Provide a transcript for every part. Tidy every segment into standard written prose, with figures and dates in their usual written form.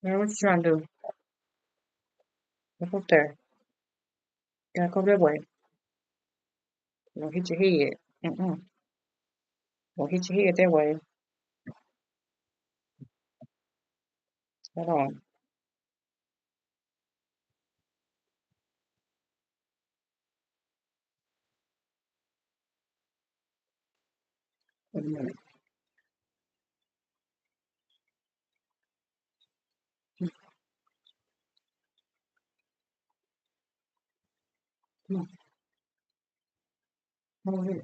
Now what you trying to do? Look up there. Gotta go that way. You gonna hit your head. Mm-mm. Gonna hit your head that way. Hold on. Wait a minute. Come on. Come over here.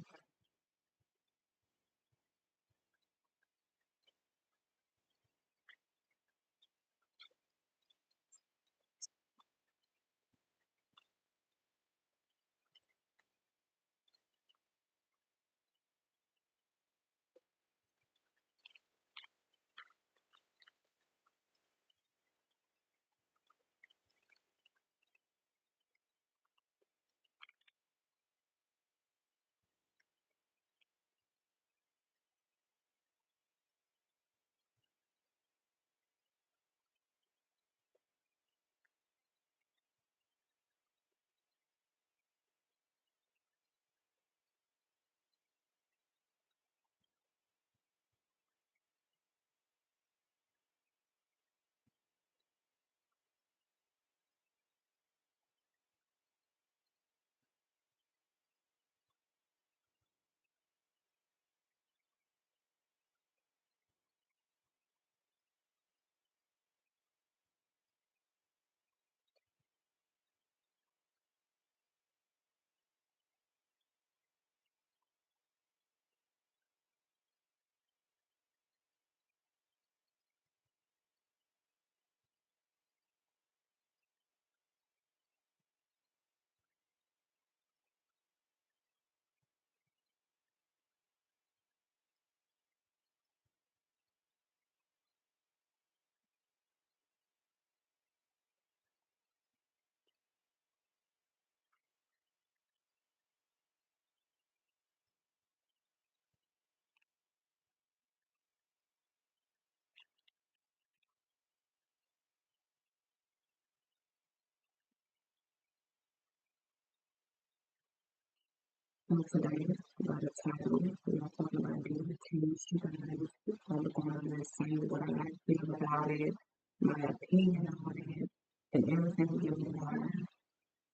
Today, by the title, we are talking about DVTs, you guys. I'm going to say what I feel about it, my opinion on it, and everything you want.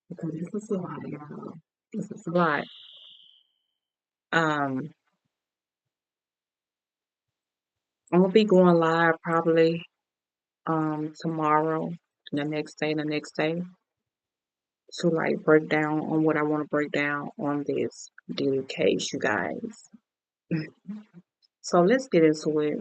Because this is a lot, y'all. This is a lot. Um, I'm gonna be going live probably tomorrow, the next day, to like break down on what I want to break down on this Diddy case, you guys. So let's get into it.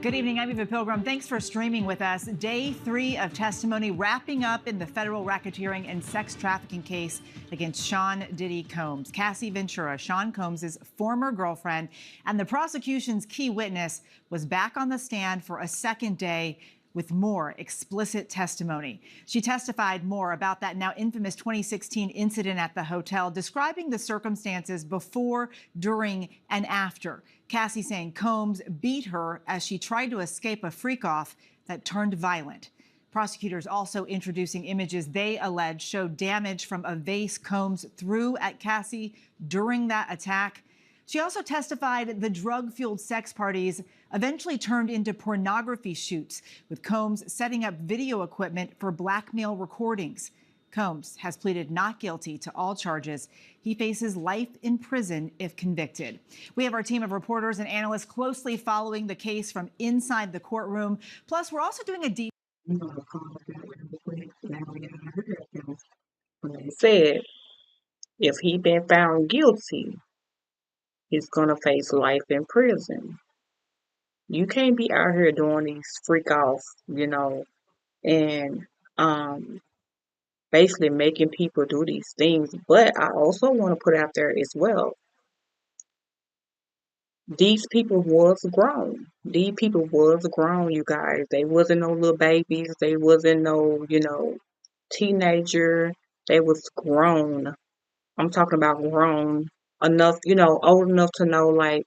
Good evening, I'm Eva Pilgrim. Thanks for streaming with us. Day 3 of testimony wrapping up in the federal racketeering and sex trafficking case against Sean Diddy Combs. Cassie Ventura, Sean Combs' former girlfriend and the prosecution's key witness, was back on the stand for a second day with more explicit testimony. She testified more about that now infamous 2016 incident at the hotel, describing the circumstances before, during, and after. Cassie saying Combs beat her as she tried to escape a freak-off that turned violent. Prosecutors also introducing images they allege showed damage from a vase Combs threw at Cassie during that attack. She also testified the drug-fueled sex parties eventually turned into pornography shoots, with Combs setting up video equipment for blackmail recordings. Combs has pleaded not guilty to all charges. He faces life in prison if convicted. We have our team of reporters and analysts closely following the case from inside the courtroom. Plus, we're also doing a deep... I'm gonna call it that real quick. Now we gotta hurry up now. When they said if he been found guilty, he's gonna face life in prison. You can't be out here doing these freak offs, and um basically making people do these things. But I also want to put out there as well. These people was grown. These people was grown, you guys. They wasn't no little babies. They wasn't no, teenager. They was grown. I'm talking about grown enough, old enough to know, like,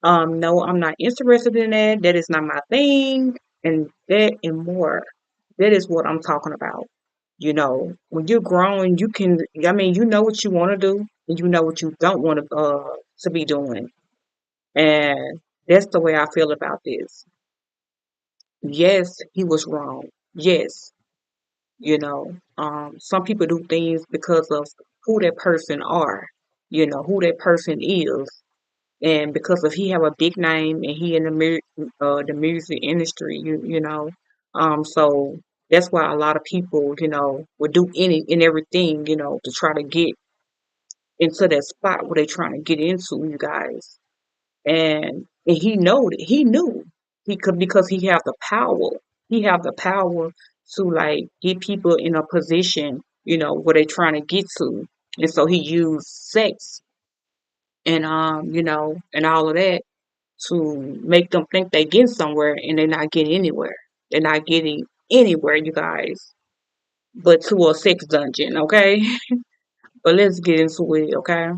no, I'm not interested in that. That is not my thing, and that and more. That is what I'm talking about. When you're grown, you can. I mean, you know what you want to do, and you know what you don't want to be doing, and that's the way I feel about this. Yes, he was wrong. Yes, some people do things because of who that person are, who that person is, and because of he have a big name and he in the music industry, so that's why a lot of people, would do any and everything, to try to get into that spot where they trying to get into, you guys. And he knew he could, because he have the power. He have the power to, like, get people in a position, where they trying to get to. And so he used sex and and all of that to make them think they getting somewhere, and they're not getting anywhere. They're not getting anywhere, you guys, but to a sex dungeon, okay? But let's get into it, okay?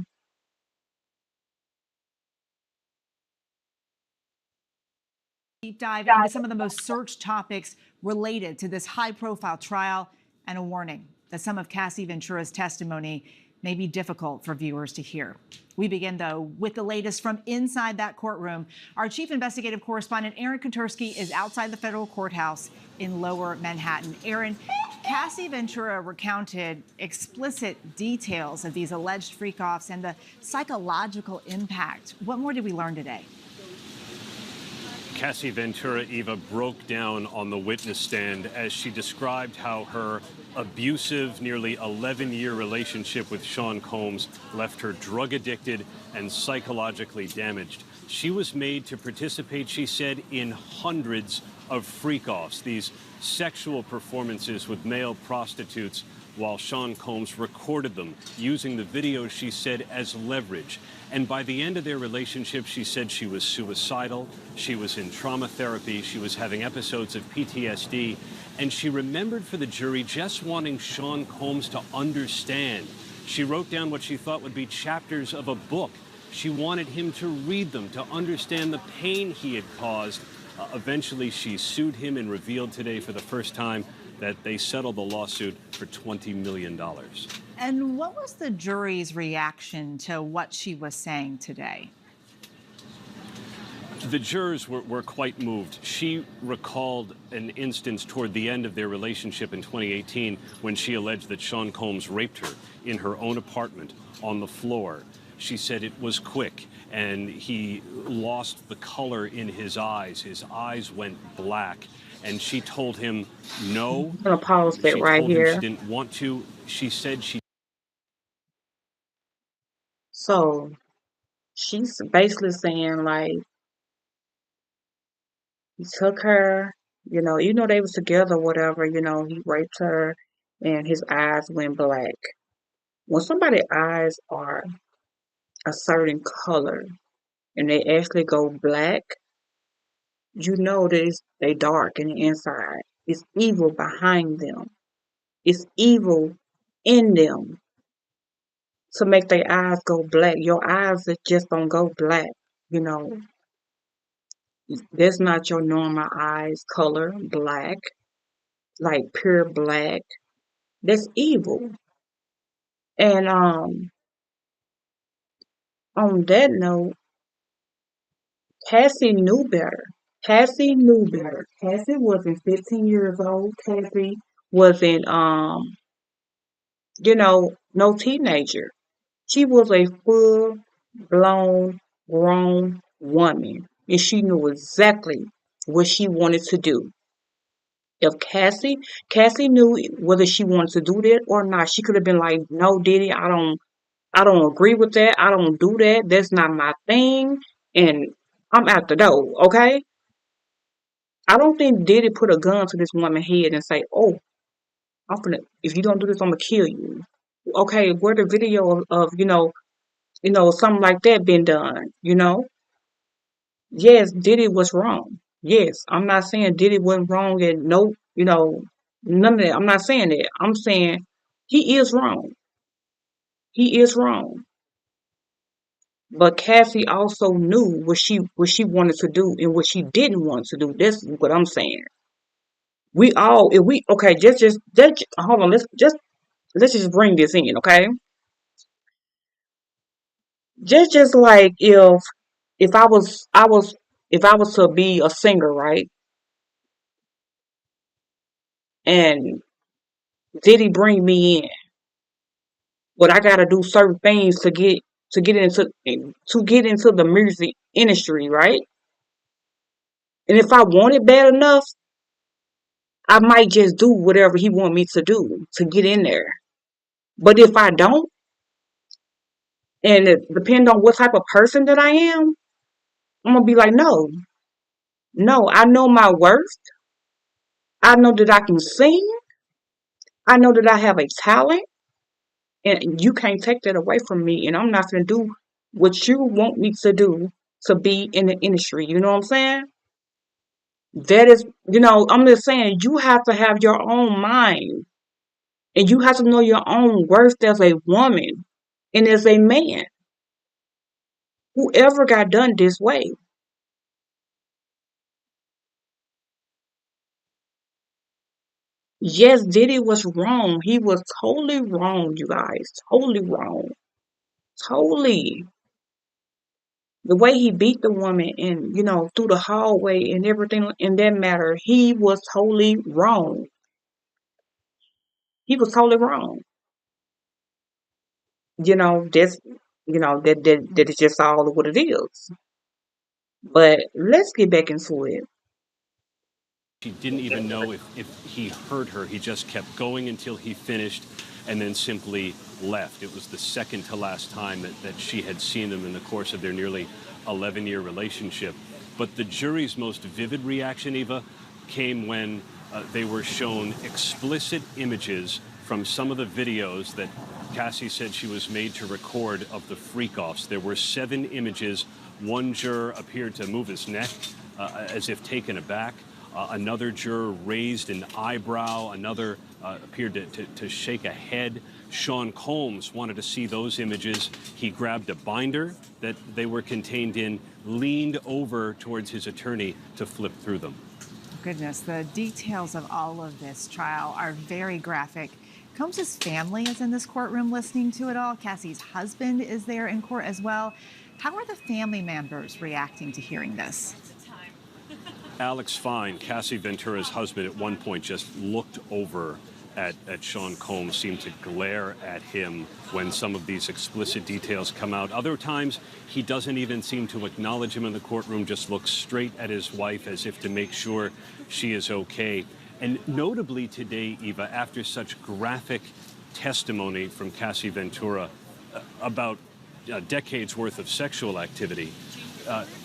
Deep dive into some of the most searched topics related to this high profile trial, and a warning that some of Cassie Ventura's testimony may be difficult for viewers to hear. We begin, though, with the latest from inside that courtroom. Our chief investigative correspondent, Aaron Koturski, is outside the federal courthouse in Lower Manhattan. Aaron, Cassie Ventura recounted explicit details of these alleged freak-offs and the psychological impact. What more did we learn today? Cassie Ventura, Eva, broke down on the witness stand as she described how her abusive, nearly 11-year relationship with Sean Combs left her drug addicted and psychologically damaged. She was made to participate, she said, in hundreds of freak-offs, these sexual performances with male prostitutes, while Sean Combs recorded them, using the video, she said, as leverage. And by the end of their relationship, she said she was suicidal, she was in trauma therapy, she was having episodes of PTSD, and she remembered for the jury just wanting Sean Combs to understand. She wrote down what she thought would be chapters of a book. She wanted him to read them, to understand the pain he had caused. Eventually, she sued him and revealed today for the first time that they settled the lawsuit for $20 million. And what was the jury's reaction to what she was saying today? The jurors were quite moved. She recalled an instance toward the end of their relationship in 2018 when she alleged that Sean Combs raped her in her own apartment on the floor. She said it was quick and he lost the color in his eyes. His eyes went black. And she told him no. I'm gonna pause that She right told him here. she didn't want to. She said she. So she's basically saying, like, he took her, they was together, whatever, he raped her and his eyes went black. When somebody's eyes are a certain color and they actually go black, they dark in the inside. It's evil behind them. It's evil in them to make their eyes go black. Your eyes that just don't go black, you know. That's not your normal eyes color, black, like pure black. That's evil. And on that note, Cassie knew better. Cassie knew better. Cassie wasn't 15 years old. Cassie wasn't no teenager. She was a full blown grown woman. And she knew exactly what she wanted to do. If Cassie knew whether she wanted to do that or not, she could have been like, "No, Diddy, I don't agree with that. I don't do that. That's not my thing." And I'm out the door, okay? I don't think Diddy put a gun to this woman's head and say, "Oh, if you don't do this, I'm gonna kill you." Okay, where the video of something like that been done, Yes, Diddy was wrong. Yes, I'm not saying Diddy wasn't wrong and no, none of that. I'm not saying that. I'm saying he is wrong. He is wrong. But Cassie also knew what she wanted to do and what she didn't want to do. That's what I'm saying. We all, if we okay, just hold on. Let's just bring this in, okay? Just like if if I was to be a singer, right? And Diddy bring me in, but I gotta do certain things to get into the music industry, right? And if I want it bad enough, I might just do whatever he want me to do to get in there. But if I don't, and it depend on what type of person that I am, I'm gonna be like, no, no, I know my worth. I know that I can sing. I know that I have a talent, and you can't take that away from me. And I'm not gonna do what you want me to do to be in the industry. You know what I'm saying? That is, I'm just saying you have to have your own mind, and you have to know your own worth as a woman and as a man. Whoever got done this way. Yes, Diddy was wrong. He was totally wrong, you guys. Totally wrong. Totally. The way he beat the woman and, through the hallway and everything in that matter, he was totally wrong. He was totally wrong. That's, that is just all what it is. But let's get back into it. She didn't even know if he heard her. He just kept going until he finished and then simply left. It was the second to last time that she had seen him in the course of their nearly 11-year relationship. But the jury's most vivid reaction, Eva, came when they were shown explicit images from some of the videos that Cassie said she was made to record of the freak-offs. There were 7 images. One juror appeared to move his neck as if taken aback. Another juror raised an eyebrow. Another appeared to shake a head. Sean Combs wanted to see those images. He grabbed a binder that they were contained in, leaned over towards his attorney to flip through them. Goodness, the details of all of this trial are very graphic. Combs' family is in this courtroom listening to it all. Cassie's husband is there in court as well. How are the family members reacting to hearing this? Alex Fine, Cassie Ventura's husband, at one point just looked over at Sean Combs, seemed to glare at him when some of these explicit details come out. Other times, he doesn't even seem to acknowledge him in the courtroom, just looks straight at his wife as if to make sure she is okay. And notably today, Eva, after such graphic testimony from Cassie Ventura about decades worth of sexual activity,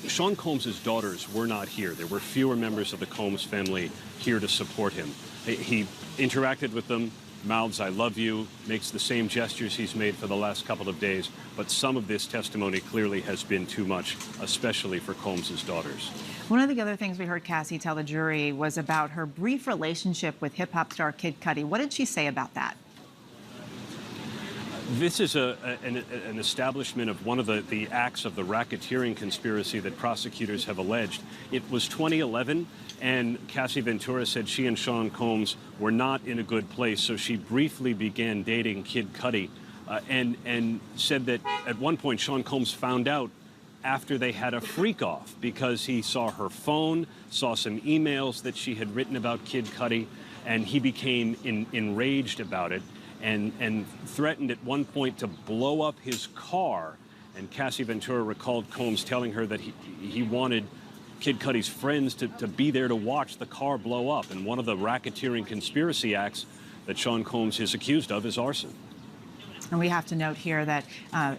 Sean Combs' daughters were not here. There were fewer members of the Combs family here to support him. He interacted with them, mouths "I love you," makes the same gestures he's made for the last couple of days, but some of this testimony clearly has been too much, especially for Combs' daughters. One of the other things we heard Cassie tell the jury was about her brief relationship with hip-hop star Kid Cudi. What did she say about that? This is an establishment of one of the acts of the racketeering conspiracy that prosecutors have alleged. It was 2011, and Cassie Ventura said she and Sean Combs were not in a good place, so she briefly began dating Kid Cudi, and said that at one point Sean Combs found out after they had a freak-off because he saw her phone, saw some emails that she had written about Kid Cudi, and he became enraged about it. And threatened at one point to blow up his car. And Cassie Ventura recalled Combs telling her that he wanted Kid Cudi's friends to be there to watch the car blow up. And one of the racketeering conspiracy acts that Sean Combs is accused of is arson. And we have to note here that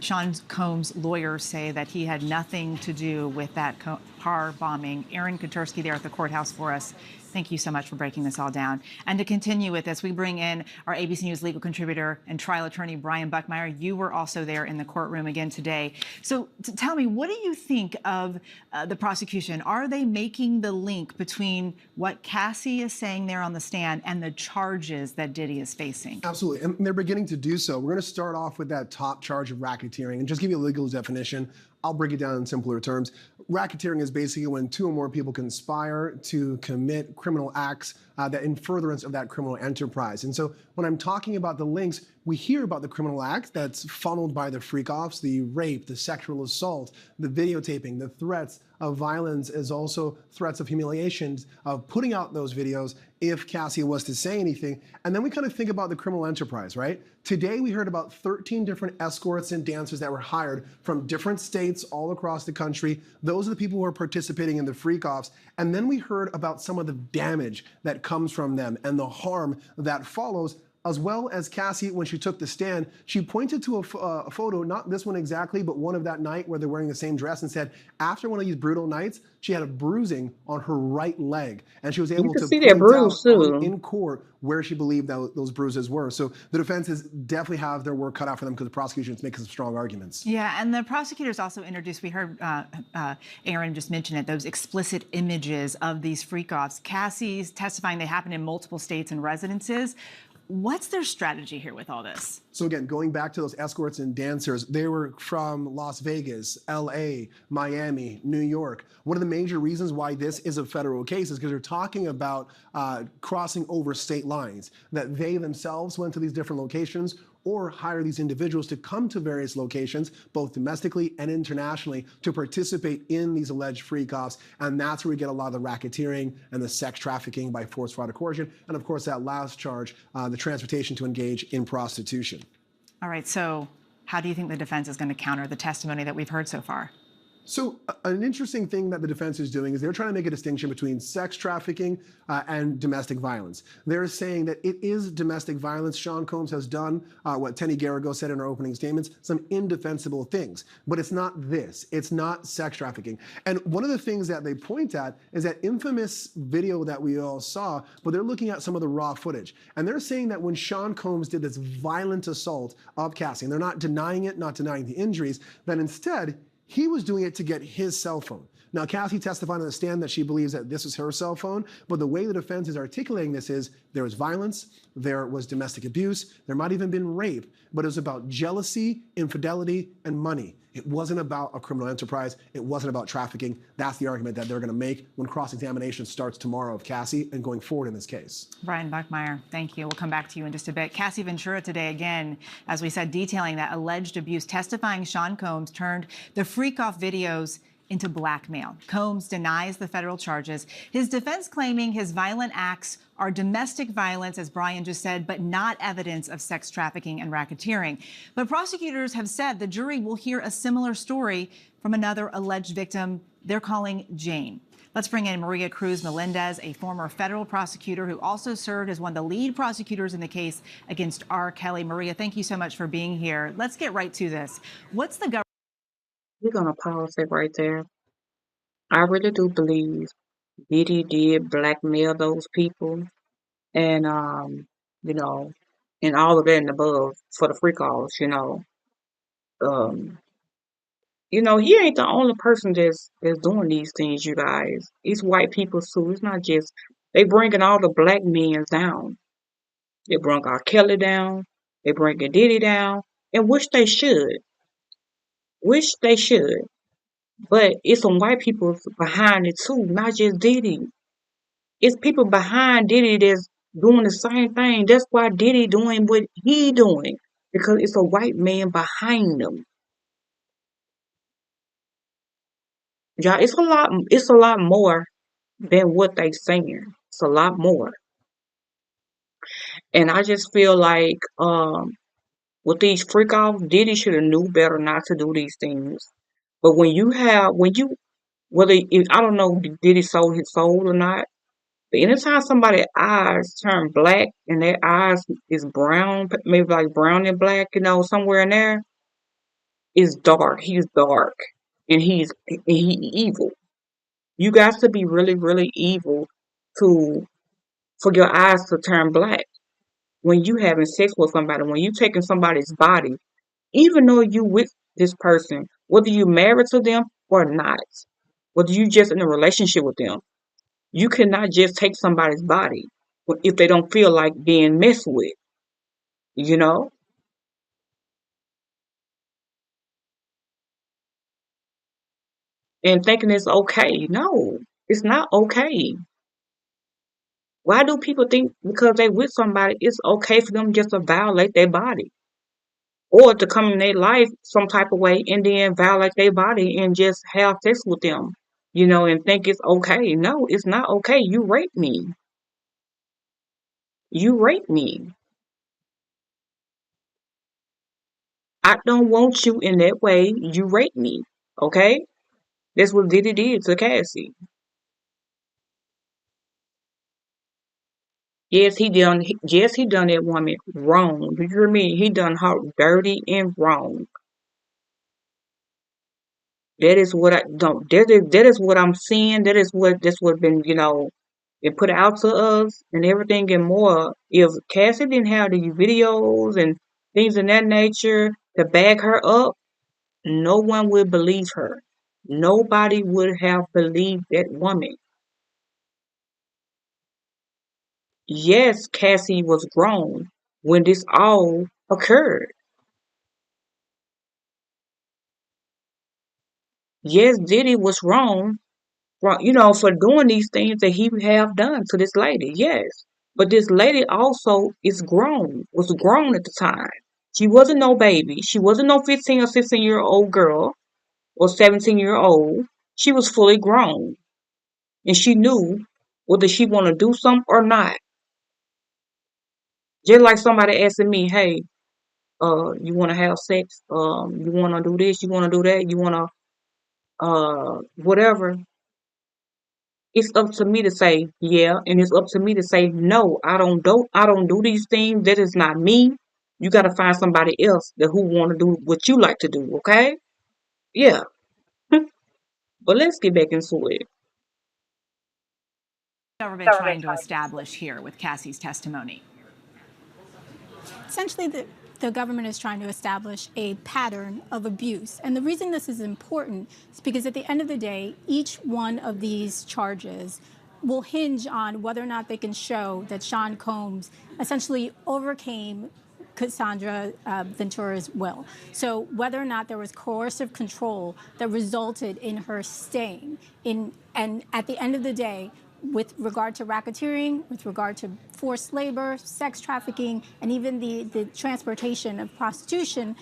Sean Combs' lawyers say that he had nothing to do with that car bombing. Aaron Katursky there at the courthouse for us. Thank Thank you so much for breaking this all down. And to continue with this, we bring in our ABC News legal contributor and trial attorney, Brian Buckmeyer. You were also there in the courtroom again today. So tell me, what do you think of the prosecution? Are they making the link between what Cassie is saying there on the stand and the charges that Diddy is facing? Absolutely, and they're beginning to do so. We're going to start off with that top charge of racketeering and just give you a legal definition. I'll break it down in simpler terms. Racketeering is basically when two or more people conspire to commit criminal acts that in furtherance of that criminal enterprise. And so when I'm talking about the links, we hear about the criminal act that's funneled by the freak-offs, the rape, the sexual assault, the videotaping, the threats of violence, as also threats of humiliations, of putting out those videos if Cassie was to say anything. And then we kind of think about the criminal enterprise, right? Today we heard about 13 different escorts and dancers that were hired from different states all across the country. Those are the people who are participating in the freak-offs. And then we heard about some of the damage that comes from them and the harm that follows, as well as Cassie, when she took the stand, she pointed to a photo, not this one exactly, but one of that night where they're wearing the same dress, and said after one of these brutal nights, she had a bruising on her right leg. And she was able to see that point out bruise too. in court where she believed that those bruises were. So the defenses definitely have their work cut out for them because the prosecution is making some strong arguments. Yeah, and the prosecutors also introduced, we heard Aaron just mention it, those explicit images of these freak-offs. Cassie's testifying they happen in multiple states and residences. What's their strategy here with all this? So again, going back to those escorts and dancers, they were from Las Vegas, LA, Miami, New York. One of the major reasons why this is a federal case is because they're talking about crossing over state lines, that they themselves went to these different locations or hire these individuals to come to various locations, both domestically and internationally, to participate in these alleged freak-offs. And that's where we get a lot of the racketeering and the sex trafficking by force, fraud, or coercion. And of course, that last charge, the transportation to engage in prostitution. All right, so how do you think the defense is going to counter the testimony that we've heard so far? So an interesting thing that the defense is doing is they're trying to make a distinction between sex trafficking and domestic violence. They're saying that it is domestic violence. Sean Combs has done what Tenny Garrigo said in her opening statements, some indefensible things. But it's not this. It's not sex trafficking. And one of the things that they point at is that infamous video that we all saw, but they're looking at some of the raw footage. And they're saying that when Sean Combs did this violent assault of Cassie, and they're not denying it, not denying the injuries, that instead, he was doing it to get his cell phone. Now, Cassie testified on the stand that she believes that this was her cell phone, but the way the defense is articulating this is there was violence, there was domestic abuse, there might even been rape, but it was about jealousy, infidelity, and money. It wasn't about a criminal enterprise. It wasn't about trafficking. That's the argument that they're going to make when cross-examination starts tomorrow of Cassie and going forward in this case. Brian Buckmeyer, thank you. We'll come back to you in just a bit. Cassie Ventura today, again, as we said, detailing that alleged abuse, testifying Sean Combs turned the freak-off videos into blackmail. Combs denies the federal charges. His defense claiming his violent acts are domestic violence, as Brian just said, but not evidence of sex trafficking and racketeering. But prosecutors have said the jury will hear a similar story from another alleged victim they're calling Jane. Let's bring in Maria Cruz Melendez, a former federal prosecutor who also served as one of the lead prosecutors in the case against R. Kelly. Maria, thank you so much for being here. Let's get right to this. What's the government? We're gonna pause it right there. I really do believe Diddy did blackmail those people, and you know, and all of that and above for the freak offs. Um, he ain't the only person that's doing these things, you guys. It's white people too. It's not just they bringing all the black men down. They bring R. Kelly down. They bringing Diddy down, and which they should. But it's some white people behind it too, not just Diddy. It's people behind Diddy that's doing the same thing. That's why Diddy doing what he doing. Because it's a white man behind them. Yeah, it's a lot more than what they saying. It's a lot more. And I just feel like with these freak offs, Diddy should have knew better not to do these things. But I don't know, did he sold his soul or not? But anytime somebody's eyes turn black and their eyes is brown, maybe like brown and black, somewhere in there, it's dark. He's dark, and he evil. You got to be really, really evil to for your eyes to turn black when you having sex with somebody, when you taking somebody's body, even though you with this person, whether you married to them or not, whether you just in a relationship with them, you cannot just take somebody's body if they don't feel like being messed with, you know? And thinking it's okay. No, it's not okay. Why do people think because they with somebody, it's okay for them just to violate their body? Or to come in their life some type of way and then violate their body and just have sex with them, and think it's okay. No, it's not okay. You raped me. You raped me. I don't want you in that way. You raped me. Okay? That's what Diddy did to Cassie. Yes, he done that woman wrong. Do you hear me? He done her dirty and wrong. That is what I don't. That is what I'm seeing. That's what been been put out to us and everything and more. If Cassie didn't have the videos and things of that nature to back her up, no one would believe her. Nobody would have believed that woman. Yes, Cassie was grown when this all occurred. Yes, Diddy was wrong for doing these things that he have done to this lady. Yes. But this lady also was grown at the time. She wasn't no baby. She wasn't no 15 or 16-year-old girl or 17-year-old. She was fully grown. And she knew whether she want to do something or not. Just like somebody asking me, hey, you want to have sex? You want to do this? You want to do that? You want to, whatever. It's up to me to say yeah, and it's up to me to say no. I don't do these things. That is not me. You got to find somebody else that who want to do what you like to do. Okay? Yeah. But let's get back into it. Government trying to establish here with Cassie's testimony. Essentially, the government is trying to establish a pattern of abuse. And the reason this is important is because at the end of the day, each one of these charges will hinge on whether or not they can show that Sean Combs essentially overcame Cassandra Ventura's will. So whether or not there was coercive control that resulted in her staying and at the end of the day, with regard to racketeering, with regard to forced labor, sex trafficking, and even the transportation of prostitution,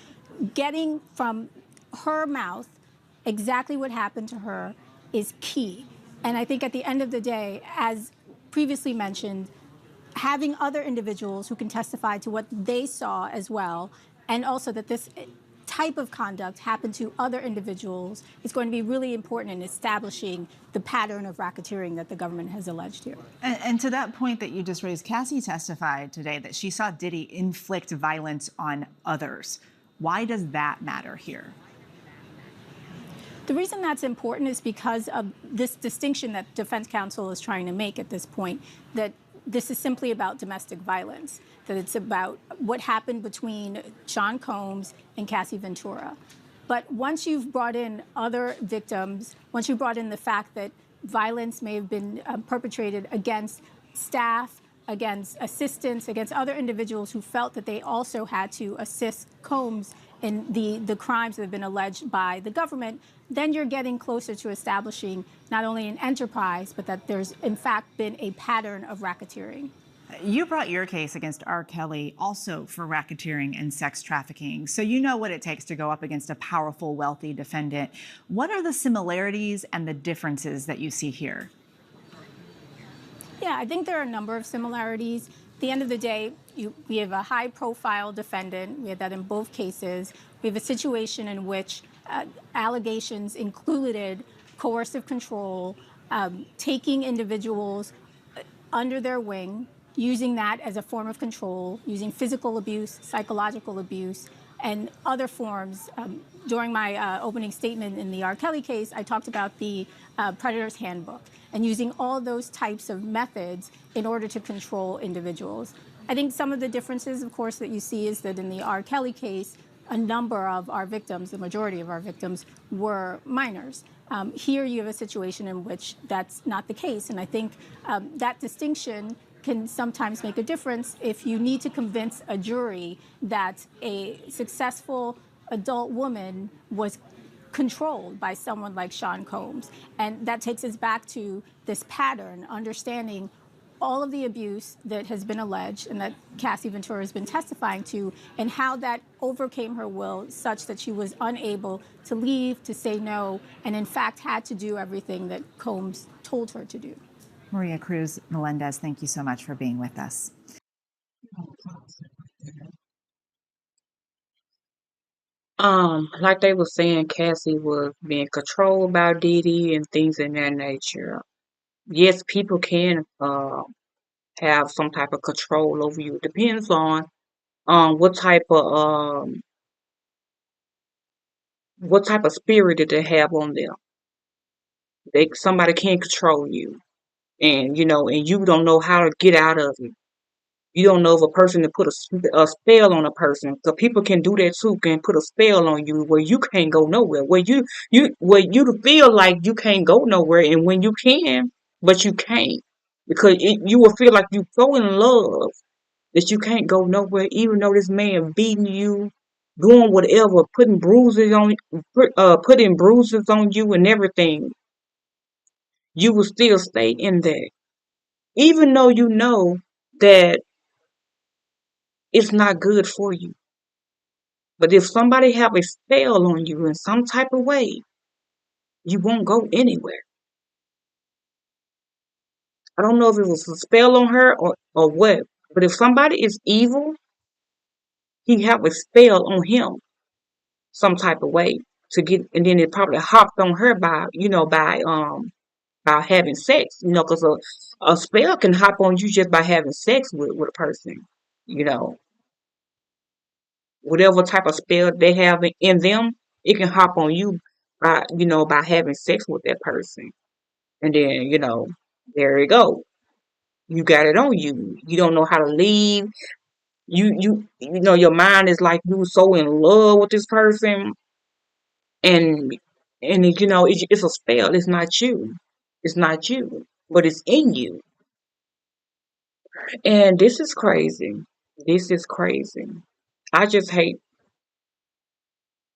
getting from her mouth exactly what happened to her is key. And I think at the end of the day, as previously mentioned, having other individuals who can testify to what they saw as well, and also that this type of conduct happened to other individuals is going to be really important in establishing the pattern of racketeering that the government has alleged here. And to that point that you just raised, Cassie testified today that she saw Diddy inflict violence on others. Why does that matter here? The reason that's important is because of this distinction that defense counsel is trying to make at this point, that this is simply about domestic violence, that it's about what happened between Sean Combs and Cassie Ventura. But once you've brought in other victims, once you brought in the fact that violence may have been perpetrated against staff, against assistants, against other individuals who felt that they also had to assist Combs in the crimes that have been alleged by the government, then you're getting closer to establishing not only an enterprise, but that there's in fact been a pattern of racketeering. You brought your case against R. Kelly also for racketeering and sex trafficking. So you know what it takes to go up against a powerful, wealthy defendant. What are the similarities and the differences that you see here? Yeah, I think there are a number of similarities. At the end of the day, we have a high-profile defendant. We had that in both cases. We have a situation in which allegations included coercive control, taking individuals under their wing, using that as a form of control, using physical abuse, psychological abuse, and other forms. During my opening statement in the R. Kelly case, I talked about the Predator's Handbook and using all those types of methods in order to control individuals. I think some of the differences, of course, that you see is that in the R. Kelly case, a number of our victims, the majority of our victims, were minors. Here you have a situation in which that's not the case. And I think that distinction can sometimes make a difference if you need to convince a jury that a successful adult woman was controlled by someone like Sean Combs. And that takes us back to this pattern, understanding all of the abuse that has been alleged and that Cassie Ventura has been testifying to, and how that overcame her will such that she was unable to leave, to say no, and in fact had to do everything that Combs told her to do. Maria Cruz Melendez, thank you so much for being with us. Like they were saying, Cassie was being controlled by Diddy and things in that nature. Yes, people can have some type of control over you. It depends on what type of spirit did they have on them. Somebody can control you, and and you don't know how to get out of it. You don't know if a person to put a spell on a person. So people can do that too, can put a spell on you where you can't go nowhere. Where you feel like you can't go nowhere, and when you can, but you can't. Because you will feel like you so in love that you can't go nowhere, even though this man beating you, doing whatever, putting bruises on you and everything. You will still stay in there. Even though you know that it's not good for you. But if somebody have a spell on you in some type of way, you won't go anywhere. I don't know if it was a spell on her or what. But if somebody is evil, he have a spell on him some type of way to get, and then it probably hopped on her by having sex, because a spell can hop on you just by having sex with a person, you know. Whatever type of spell they have in them, it can hop on you by having sex with that person. And then, there you go. You got it on you. You don't know how to leave. Your mind is like you so in love with this person, and it's a spell. It's not you. It's not you, but it's in you. And this is crazy. This is crazy. I just hate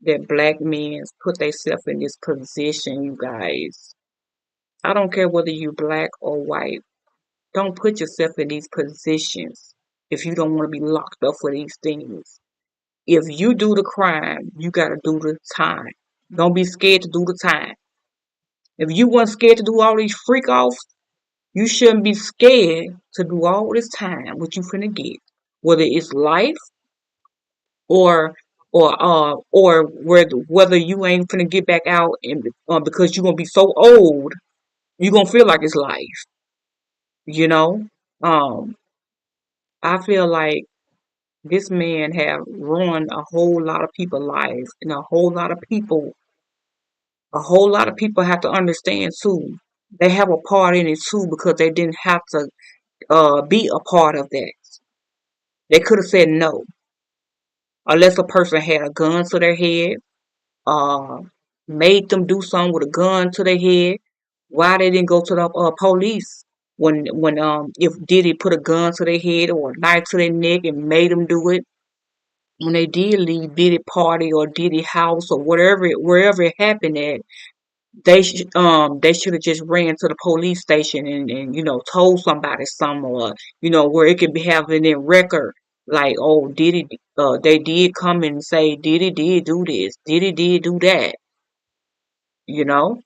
that black men put themselves in this position, you guys. I don't care whether you black or white. Don't put yourself in these positions if you don't want to be locked up for these things. If you do the crime, you got to do the time. Don't be scared to do the time. If you weren't scared to do all these freak offs, you shouldn't be scared to do all this time what you finna get. Whether it's life or whether you ain't finna get back out and because you're gonna be so old, you're gonna feel like it's life. You know? Um, I feel like this man have ruined a whole lot of people's lives, and a whole lot of people have to understand too. They have a part in it too because they didn't have to be a part of that. They could have said no, unless a person had a gun to their head, uh, made them do something with a gun to their head. Why they didn't go to the police when if Diddy put a gun to their head or a knife to their neck and made them do it? When they did leave Diddy party or Diddy house or wherever it happened at, they should have just ran to the police station and told somebody something, or where it could be having in record like, oh, Diddy, they did come and say Diddy did do this, Diddy did do that, you know.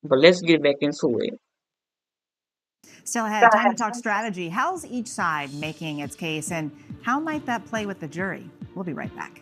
But let's get back into it. Still ahead, time to talk strategy. How's each side making its case, and how might that play with the jury? We'll be right back.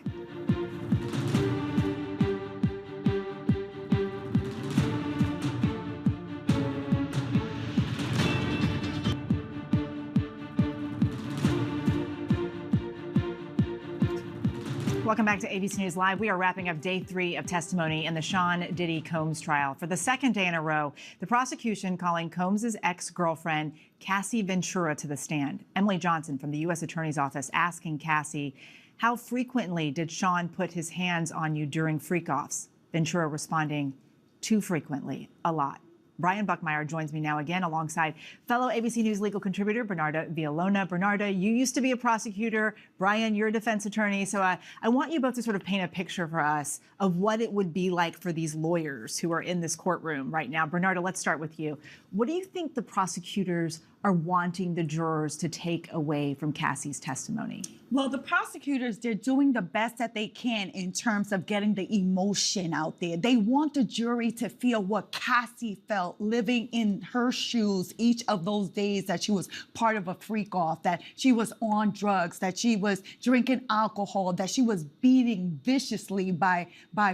Welcome back to ABC News Live. We are wrapping up day 3 of testimony in the Sean Diddy Combs trial. For the second day in a row, the prosecution calling Combs' ex-girlfriend, Cassie Ventura, to the stand. Emily Johnson from the U.S. Attorney's Office asking Cassie, how frequently did Sean put his hands on you during freak-offs? Ventura responding, too frequently, a lot. Brian Buckmeyer joins me now again alongside fellow ABC News legal contributor Bernarda Villalona. Bernarda, you used to be a prosecutor. Brian, you're a defense attorney. So I want you both to sort of paint a picture for us of what it would be like for these lawyers who are in this courtroom right now. Bernarda, let's start with you. What do you think the prosecutors are wanting the jurors to take away from Cassie's testimony? Well, the prosecutors, they're doing the best that they can in terms of getting the emotion out there. They want the jury to feel what Cassie felt living in her shoes each of those days that she was part of a freak off, that she was on drugs, that she was drinking alcohol, that she was beating viciously by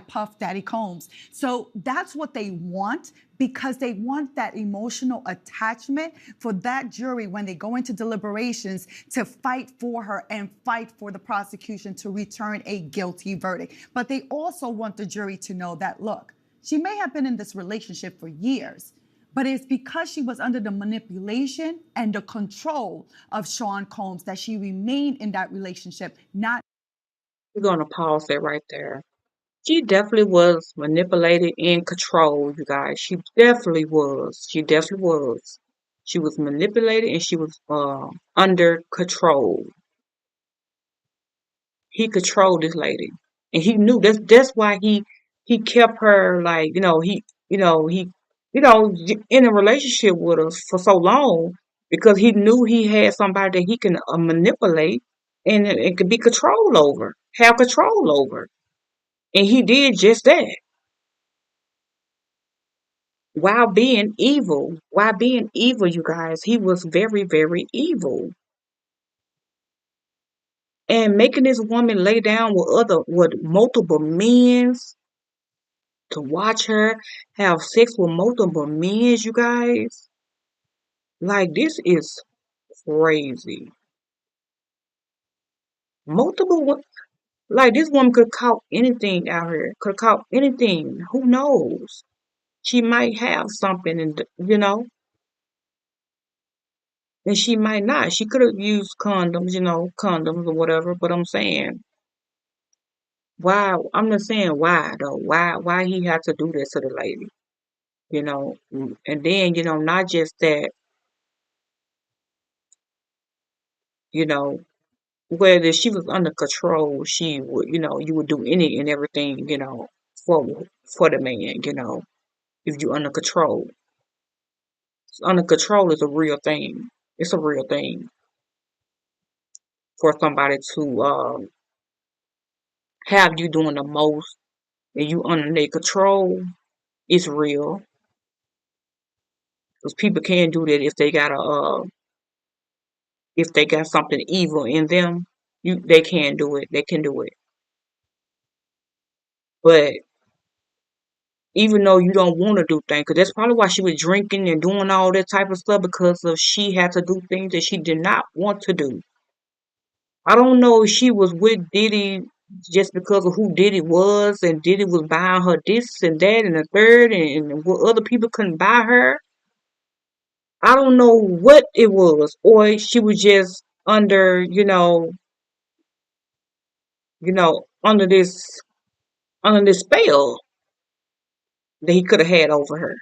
Puff Daddy Combs. So that's what they want, because they want that emotional attachment for that jury when they go into deliberations to fight for her and fight for the prosecution to return a guilty verdict. But they also want the jury to know that, look, she may have been in this relationship for years, but it's because she was under the manipulation and the control of Sean Combs that she remained in that relationship, not. We're going to pause that right there. She definitely was manipulated and controlled, you guys. She definitely was. She definitely was. She was manipulated and she was under control. He controlled this lady, and he knew that's why he kept her, like, in a relationship with us for so long, because he knew he had somebody that he can manipulate and it could be control over, have control over. And he did just that while being evil. While being evil, you guys, he was very, very evil. And making this woman lay down with multiple men to watch her have sex with multiple men, you guys. Like, this is crazy. Multiple, like, this woman could caught anything out here. Could caught anything. Who knows? She might have something, and she might not. She could have used condoms or whatever. But I'm saying, why? I'm just saying, why though? Why he had to do this to the lady? And then, not just that, you know, whether she was under control, she would, you would do any and everything, for for the man, if you under control. Under control is a real thing. It's a real thing for somebody to have you doing the most and you under their control. It's real. Because people can do that if they got something evil in them. They can do it. They can do it. But even though you don't want to do things, because that's probably why she was drinking and doing all that type of stuff, because of she had to do things that she did not want to do. I don't know if she was with Diddy just because of who Diddy was, and Diddy was buying her this and that and the third, and what other people couldn't buy her. I don't know what it was, or she was just under, under this spell that he could have had over her.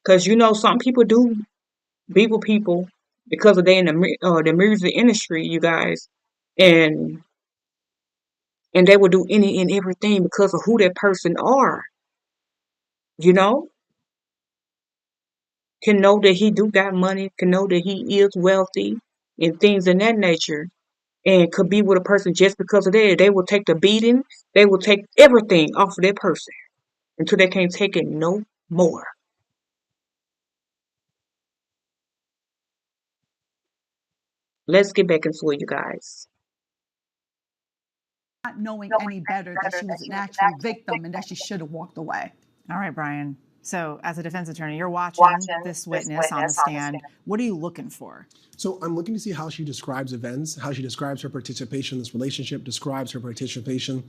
Because some people do be with people because of they in the music industry, you guys, and they will do any and everything because of who that person are. Can know that he do got money, can know that he is wealthy, and things in that nature, and could be with a person just because of that. They will take the beating, they will take everything off of that person until they can't take it no more. Let's get back into it, you guys. Not knowing any better that she was an actual victim and that she should have walked away. All right, Brian. So, as a defense attorney, you're watching this witness on the stand. What are you looking for? So I'm looking to see how she describes events, how she describes her participation in this relationship, describes her participation,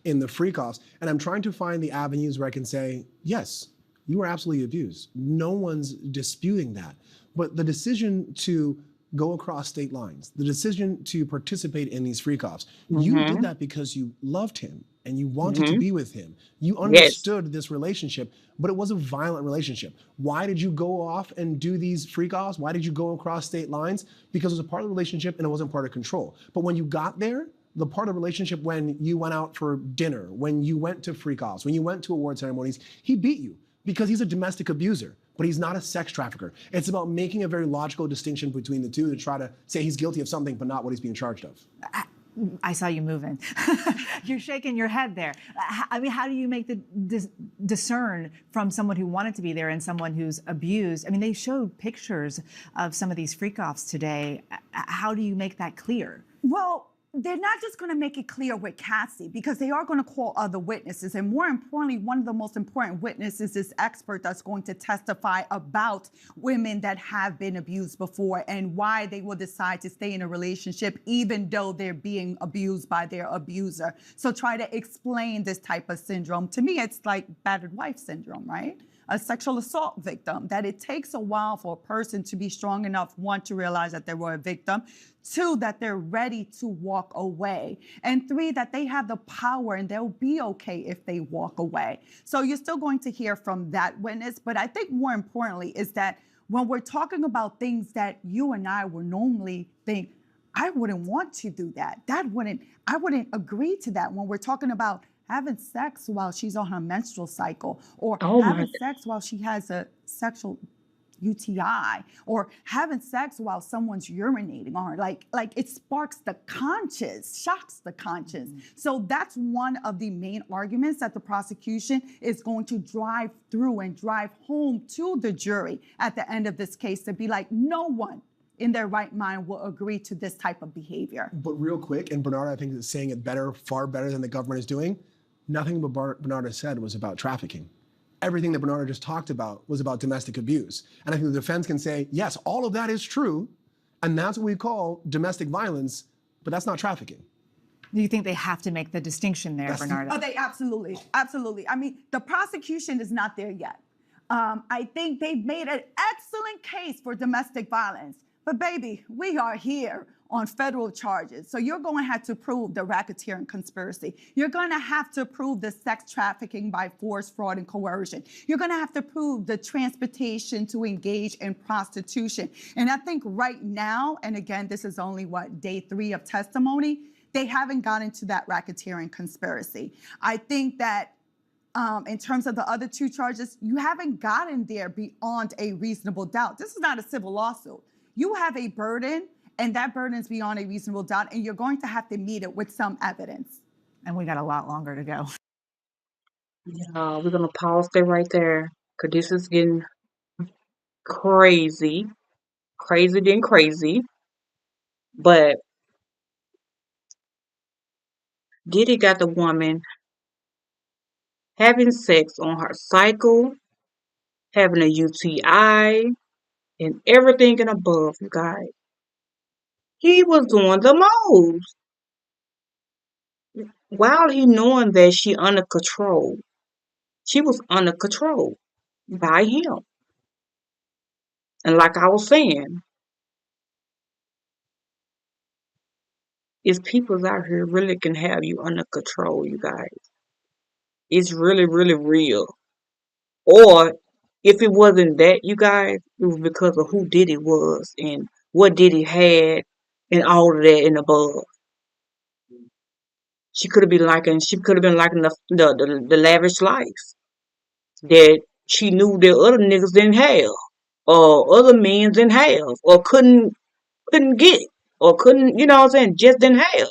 in the freak-offs. And I'm trying to find the avenues where I can say, yes, you were absolutely abused. No one's disputing that. But the decision to go across state lines, the decision to participate in these freak-offs, you did that because you loved him and you wanted to be with him. You understood this relationship, but it was a violent relationship. Why did you go off and do these freak-offs? Why did you go across state lines? Because it was a part of the relationship and it wasn't part of control. But when you got there, the part of the relationship when you went out for dinner, when you went to freak-offs, when you went to award ceremonies, he beat you because he's a domestic abuser, but he's not a sex trafficker. It's about making a very logical distinction between the two to try to say he's guilty of something, but not what he's being charged of. I saw you moving. You're shaking your head there. I mean, how do you make the discern from someone who wanted to be there and someone who's abused? I mean, they showed pictures of some of these freak-offs today. How do you make that clear? Well, they're not just going to make it clear with Cassie because they are going to call other witnesses. And more importantly, one of the most important witnesses is expert that's going to testify about women that have been abused before and why they will decide to stay in a relationship even though they're being abused by their abuser. So try to explain this type of syndrome. To me, it's like battered wife syndrome, right? A sexual assault victim, that it takes a while for a person to be strong enough, one, to realize that they were a victim, two, that they're ready to walk away, and three, that they have the power and they'll be okay if they walk away. So you're still going to hear from that witness, but I think more importantly is that when we're talking about things that you and I would normally think, I wouldn't want to do that. I wouldn't agree to that when we're talking about having sex while she's on her menstrual cycle, or having sex while she has a sexual UTI, or having sex while someone's urinating on her. Like it sparks the conscience, shocks the conscience. So that's one of the main arguments that the prosecution is going to drive through and drive home to the jury at the end of this case, to be like, no one in their right mind will agree to this type of behavior. But real quick, and Bernardo, I think, is saying it better, far better than the government is doing. Nothing but Bernardo said was about trafficking. Everything that Bernardo just talked about was about domestic abuse. And I think the defense can say, yes, all of that is true, and that's what we call domestic violence, but that's not trafficking. Do you think they have to make the distinction there, Bernardo? Oh, they absolutely. I mean, the prosecution is not there yet. I think they've made an excellent case for domestic violence. But baby, we are here on federal charges. So you're going to have to prove the racketeering conspiracy. You're going to have to prove the sex trafficking by force, fraud, and coercion. You're going to have to prove the transportation to engage in prostitution. And I think right now, and again, this is only day 3 of testimony, they haven't gotten to that racketeering conspiracy. I think that in terms of the other 2 charges, you haven't gotten there beyond a reasonable doubt. This is not a civil lawsuit. You have a burden, and that burden is beyond a reasonable doubt, and you're going to have to meet it with some evidence. And we got a lot longer to go. Yeah, we're going to pause there right there, because this is getting crazy. Crazy than crazy. But Diddy got the woman having sex on her cycle, having a UTI, and everything and above, you guys. He was doing the most. While he knowing that she under control, she was under control by him. And like I was saying, it's people out here really can have you under control, you guys. It's really, really real. Or if it wasn't that, you guys, it was because of who Diddy was and what Diddy had and all of that and above. She could have been liking the lavish life that she knew that other niggas didn't have, or other men didn't have, or couldn't get, or couldn't, you know what I'm saying, just didn't have.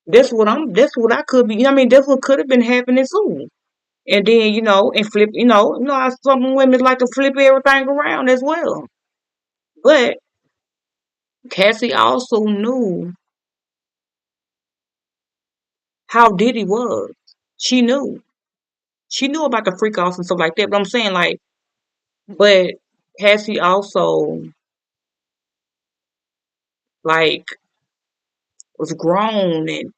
That's what I could be, you know what I mean, that's what could have been happening soon. And then, and flip, how some women like to flip everything around as well. But Cassie also knew how Diddy was. She knew. She knew about the freak offs and stuff like that. But I'm saying, like, but Cassie also, like, was grown, and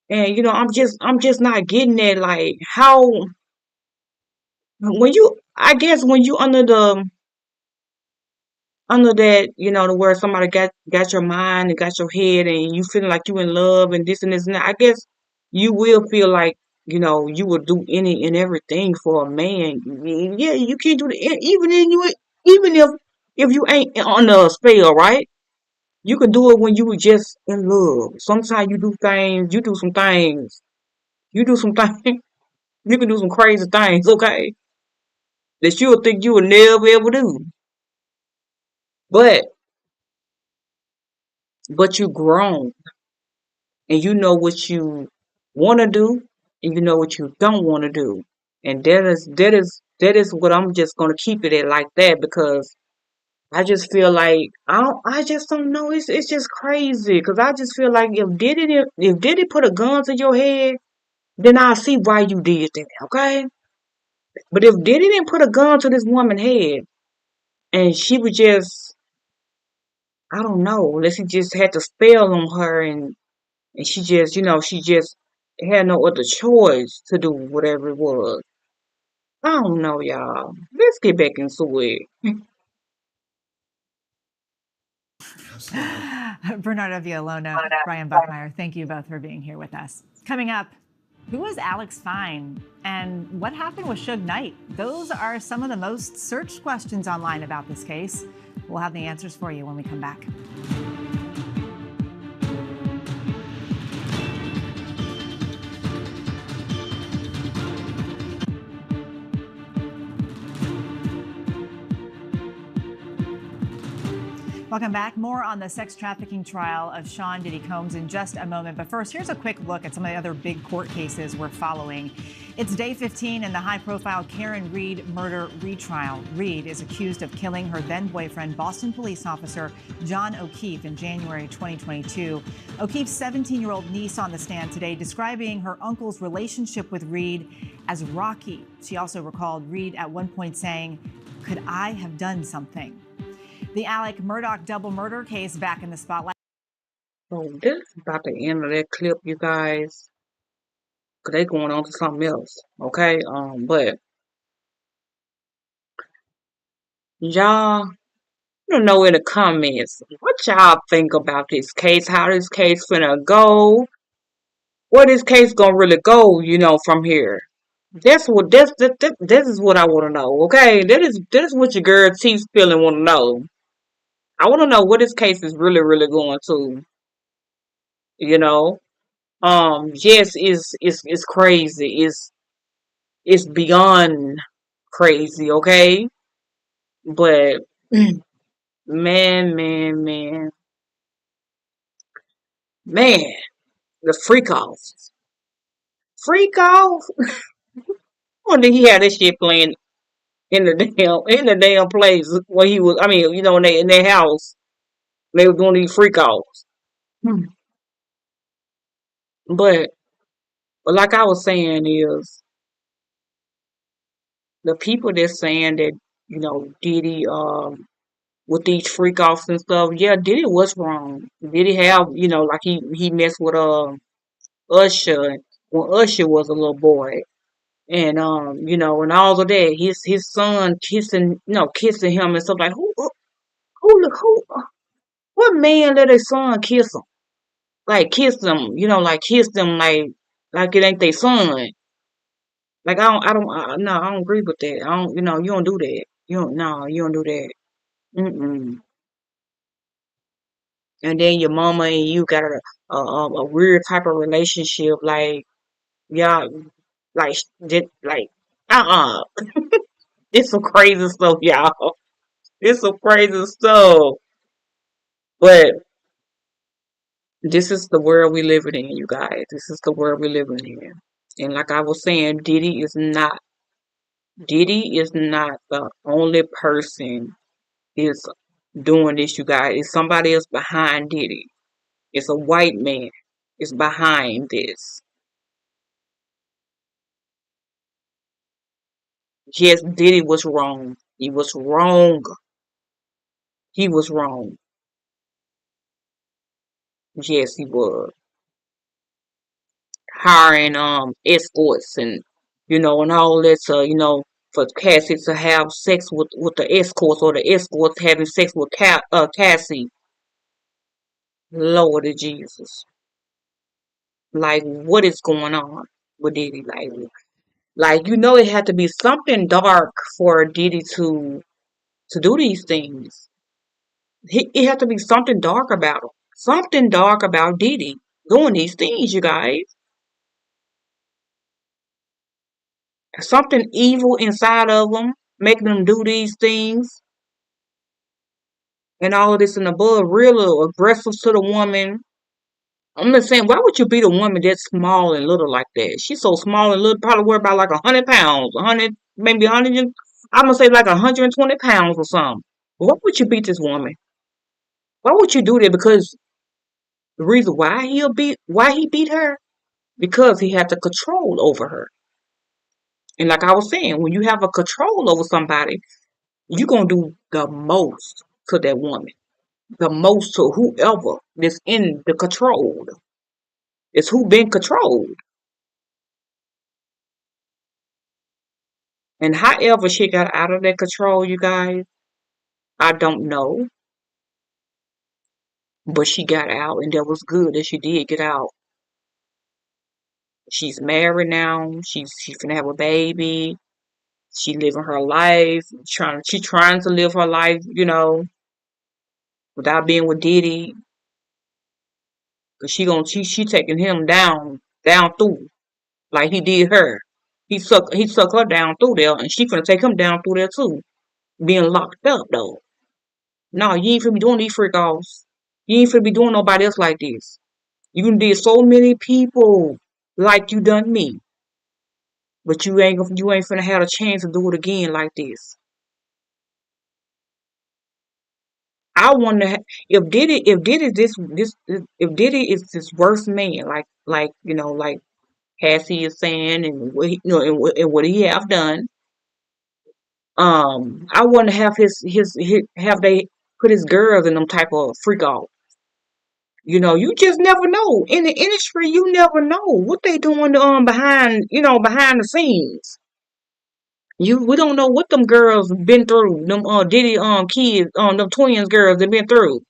you know, I'm just not getting that. Like, how, when you, I guess when you under that, you know, the where somebody got your mind and got your head, and you feeling like you in love and this and this and that, I guess you will feel like, you know, you would do any and everything for a man. Yeah, you can't do that. Even if you ain't on a spell, right? You can do it when you were just in love. Sometimes you do things, you do some things, you do some things, you can do some crazy things, okay? That you would think you would never ever do. But you grown, and you know what you want to do, and you know what you don't want to do, and that is what I'm just gonna keep it at like that, because I just feel like I just don't know. It's just crazy, because I just feel like if Diddy put a gun to your head, then I see why you did that, okay? But if Diddy didn't put a gun to this woman's head, and she was just, I don't know, unless he just had the spell on her, and she just, you know, she just had no other choice to do whatever it was. I don't know, y'all. Let's get back into it. Bernardo Villalona, Brian Buckmeyer, thank you both for being here with us. Coming up, who was Alex Fine? And what happened with Suge Knight? Those are some of the most searched questions online about this case. We'll have the answers for you when we come back. Welcome back. More on the sex trafficking trial of Sean Diddy Combs in just a moment. But first, here's a quick look at some of the other big court cases we're following. It's day 15 in the high-profile Karen Reed murder retrial. Reed is accused of killing her then-boyfriend, Boston police officer John O'Keefe, in January 2022. O'Keefe's 17-year-old niece on the stand today describing her uncle's relationship with Reed as rocky. She also recalled Reed at one point saying, "Could I have done something?" The Alec Murdaugh double murder case back in the spotlight. So this is about the end of that clip, you guys. Cause they going on to something else, okay? But y'all, you know in the comments what y'all think about this case, how this case finna go, where this case gonna really go, you know, from here. This is what I want to know, okay? That is what your girl T's feeling want to know. I want to know what this case is really going to, you know. Yes, it's crazy. It's beyond crazy, okay? But man, man, the freak off. When did he had this shit playing in the damn place where he was? I mean, you know, in their house, they were doing these freak offs. Hmm. But like I was saying is the people that's saying that, you know, Diddy with these freak offs and stuff, yeah, Diddy was wrong. Diddy have, you know, like he messed with Usher when Usher was a little boy. And you know, and all of that, his son kissing him and stuff, like who what man let his son kiss him? Like kiss them, you know, like kiss them like it ain't their son. Like no, I don't agree with that. I don't, you know, you don't do that. You don't do that. Mm-mm. And then your mama and you got a weird type of relationship, like y'all, like did like it's some crazy stuff, y'all. It's some crazy stuff. But this is the world we living in, you guys. This is the world we living in. And like I was saying, Diddy is not the only person is doing this, you guys. It's somebody else behind Diddy. It's a white man is behind this. Yes, Diddy was wrong. He was wrong. He was wrong. Yes, he was. Hiring escorts and and all that for Cassie to have sex with the escorts or the escorts having sex with Cassie. Lord of Jesus. Like what is going on with Diddy? Like it had to be something dark for Diddy to do these things. It had to be something dark about him. Something dark about Diddy doing these things, you guys. Something evil inside of him, making them do these things and all of this and above. Real aggressive to the woman. I'm just saying, why would you beat a woman that small and little like that? She's so small and little, probably worth about like 100 pounds, 100, maybe 100. I'm gonna say like 120 pounds or something. Why would you beat this woman? Why would you do that? Because the reason why he beat her, because he had the control over her. And like I was saying, when you have a control over somebody, you're gonna do the most to that woman, the most to whoever is in the control. It's who been controlled. And however she got out of that control, you guys, I don't know. But she got out, and that was good that she did get out. She's married now. She's gonna have a baby. She living her life. She trying to live her life, without being with Diddy. Cause she taking him down through like he did her. He suck her down through there, and she gonna take him down through there too. Being locked up though. No, you ain't finna be doing these freak offs. You ain't finna be doing nobody else like this. You done did so many people like you done me, but you ain't finna have a chance to do it again like this. I wonder if Diddy is this worst man, like Cassie is saying, and what he have done. I wonder his have they put his girls in them type of freak off. You just never know. In the industry, you never know what they doing behind the scenes. We don't know what them girls been through. Them Diddy kids, them twins girls they been through.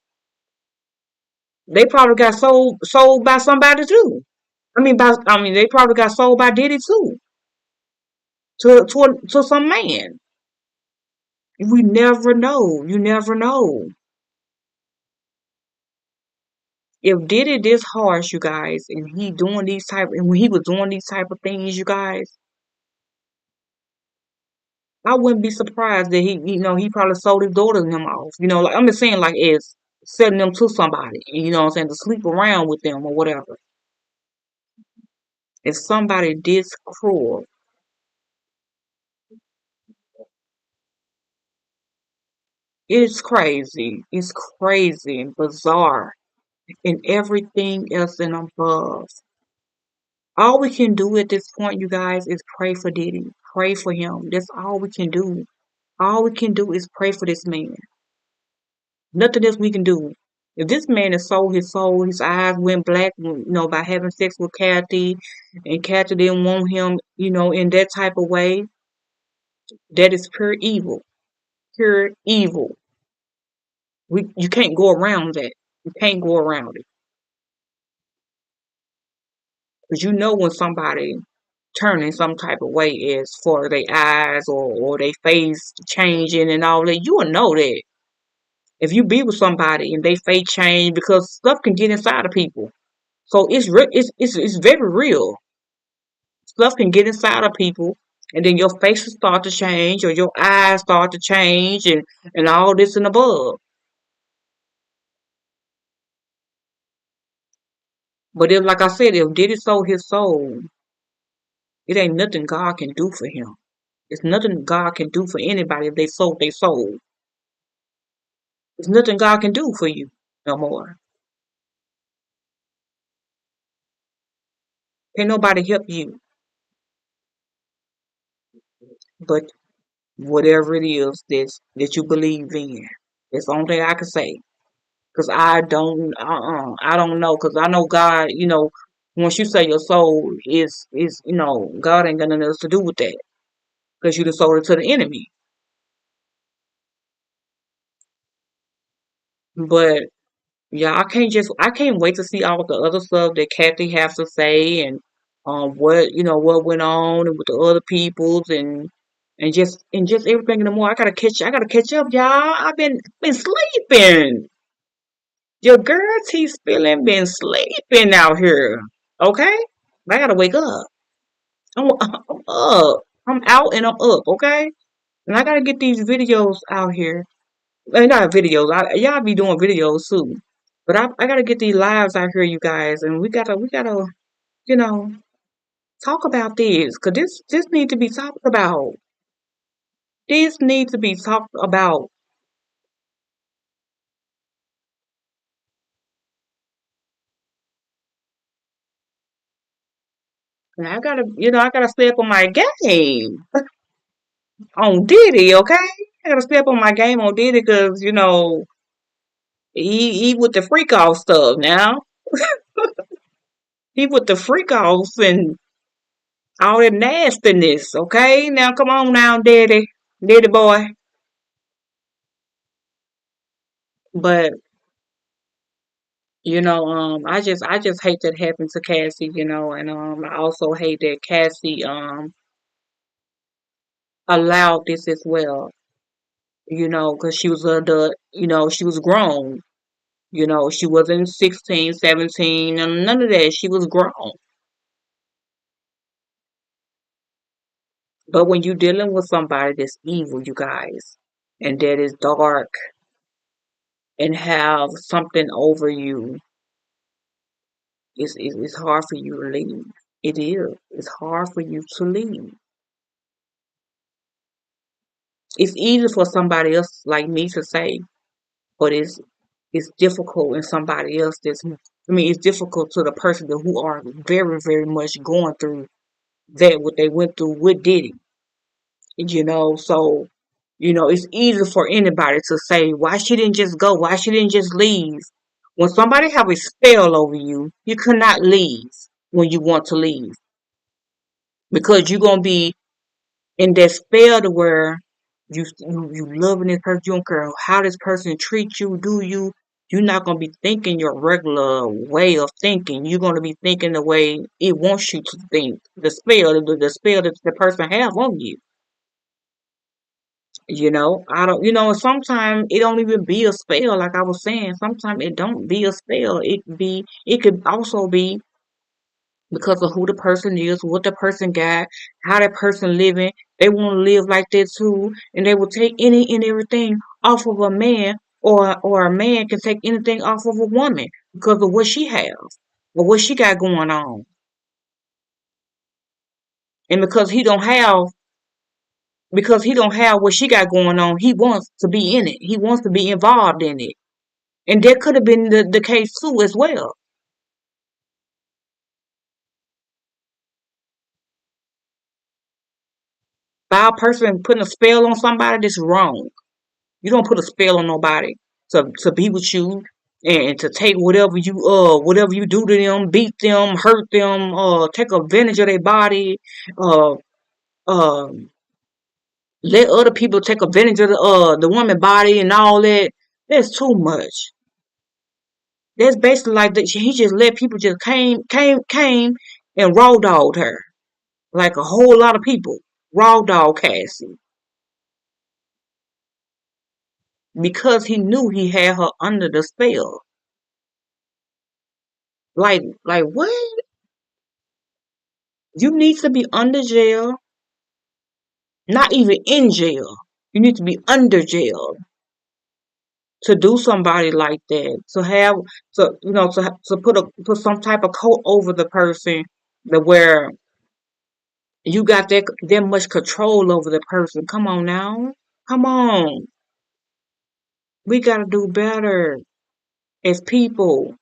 They probably got sold by somebody too. I mean they probably got sold by Diddy too to some man. We never know. You never know. If Diddy this harsh, you guys, and when he was doing these type of things, you guys, I wouldn't be surprised that he probably sold his daughters and them off. Like I'm just saying, like as selling them to somebody, what I'm saying, to sleep around with them or whatever. If somebody this cruel, it's crazy. It's crazy and bizarre and everything else and above. All we can do at this point, you guys, is pray for Diddy. Pray for him. That's all we can do. All we can do is pray for this man. Nothing else we can do. If this man has sold his soul, his eyes went black, by having sex with Kathy, and Kathy didn't want him, in that type of way, that is pure evil. Pure evil. You can't go around that. You can't go around it. Because when somebody turning some type of way as for their eyes or their face changing and all that, you will know that. If you be with somebody and they face change, because stuff can get inside of people. So it's very real. Stuff can get inside of people, and then your face will start to change, or your eyes start to change, and all this and above. But if, like I said, if Diddy sold his soul, it ain't nothing God can do for him. It's nothing God can do for anybody if they sold their soul. There's nothing God can do for you no more. Can't nobody help you but whatever it is that you believe in. That's the only thing I can say. Cause I don't know. Cause I know God, once you say your soul is, God ain't got nothing else to do with that. Cause you done sold it to the enemy. But yeah, I can't wait to see all the other stuff that Kathy has to say and what went on and with the other peoples and just everything in the more. I gotta catch up, y'all. I've been sleeping. Your girl T Spilling been sleeping out here. Okay? I gotta wake up. I'm up. I'm out and I'm up, okay? And I gotta get these videos out here. Not videos. Y'all be doing videos too. But I gotta get these lives out here, you guys, and we gotta, you know, talk about this. Cause this need to be talked about. This needs to be talked about. And I gotta stay up on my game on Diddy, okay? I gotta stay up on my game on Diddy because, he with the freak off stuff now. He with the freak offs and all that nastiness, okay? Now come on now, Diddy. Diddy boy. But I just hate that happened to Cassie, and I also hate that Cassie allowed this as well, because she was adult, she was grown, she wasn't 16, 17, and none of that. She was grown. But when you're dealing with somebody that's evil, you guys, and that is dark and have something over you, it's hard for you to leave. It is. It's hard for you to leave. It's easy for somebody else like me to say, but it's difficult in somebody else it's difficult to the person who are very, very much going through that what they went through with Diddy. So it's easy for anybody to say why she didn't just go, why she didn't just leave. When somebody have a spell over you, you cannot leave when you want to leave because you're gonna be in that spell to where you loving this person, you don't care how this person treats you, you're not gonna be thinking your regular way of thinking. You're gonna be thinking the way it wants you to think. The spell that the person have on you. I don't sometimes it don't even be a spell, like I was saying. Sometimes it don't be a spell. It could also be because of who the person is, what the person got, how that person living. They want to live like that too, and they will take any and everything off of a man, or a man can take anything off of a woman because of what she has or what she got going on, and because he don't have what she got going on, he wants to be in it. He wants to be involved in it, and that could have been the case too as well. By a person putting a spell on somebody, that's wrong. You don't put a spell on nobody to be with you and to take whatever you do to them, beat them, hurt them, take advantage of their body, uh uh let other people take advantage of the woman body and all that. That's too much. That's basically like that he just let people just came and raw dogged her. Like a whole lot of people. Raw dog Cassie. Because he knew he had her under the spell. Like what? You need to be under jail, not even in jail. You need to be under jail to do somebody like that. To put some type of coat over the person, that where you got that much control over the person. Come on now, come on. We gotta do better as people.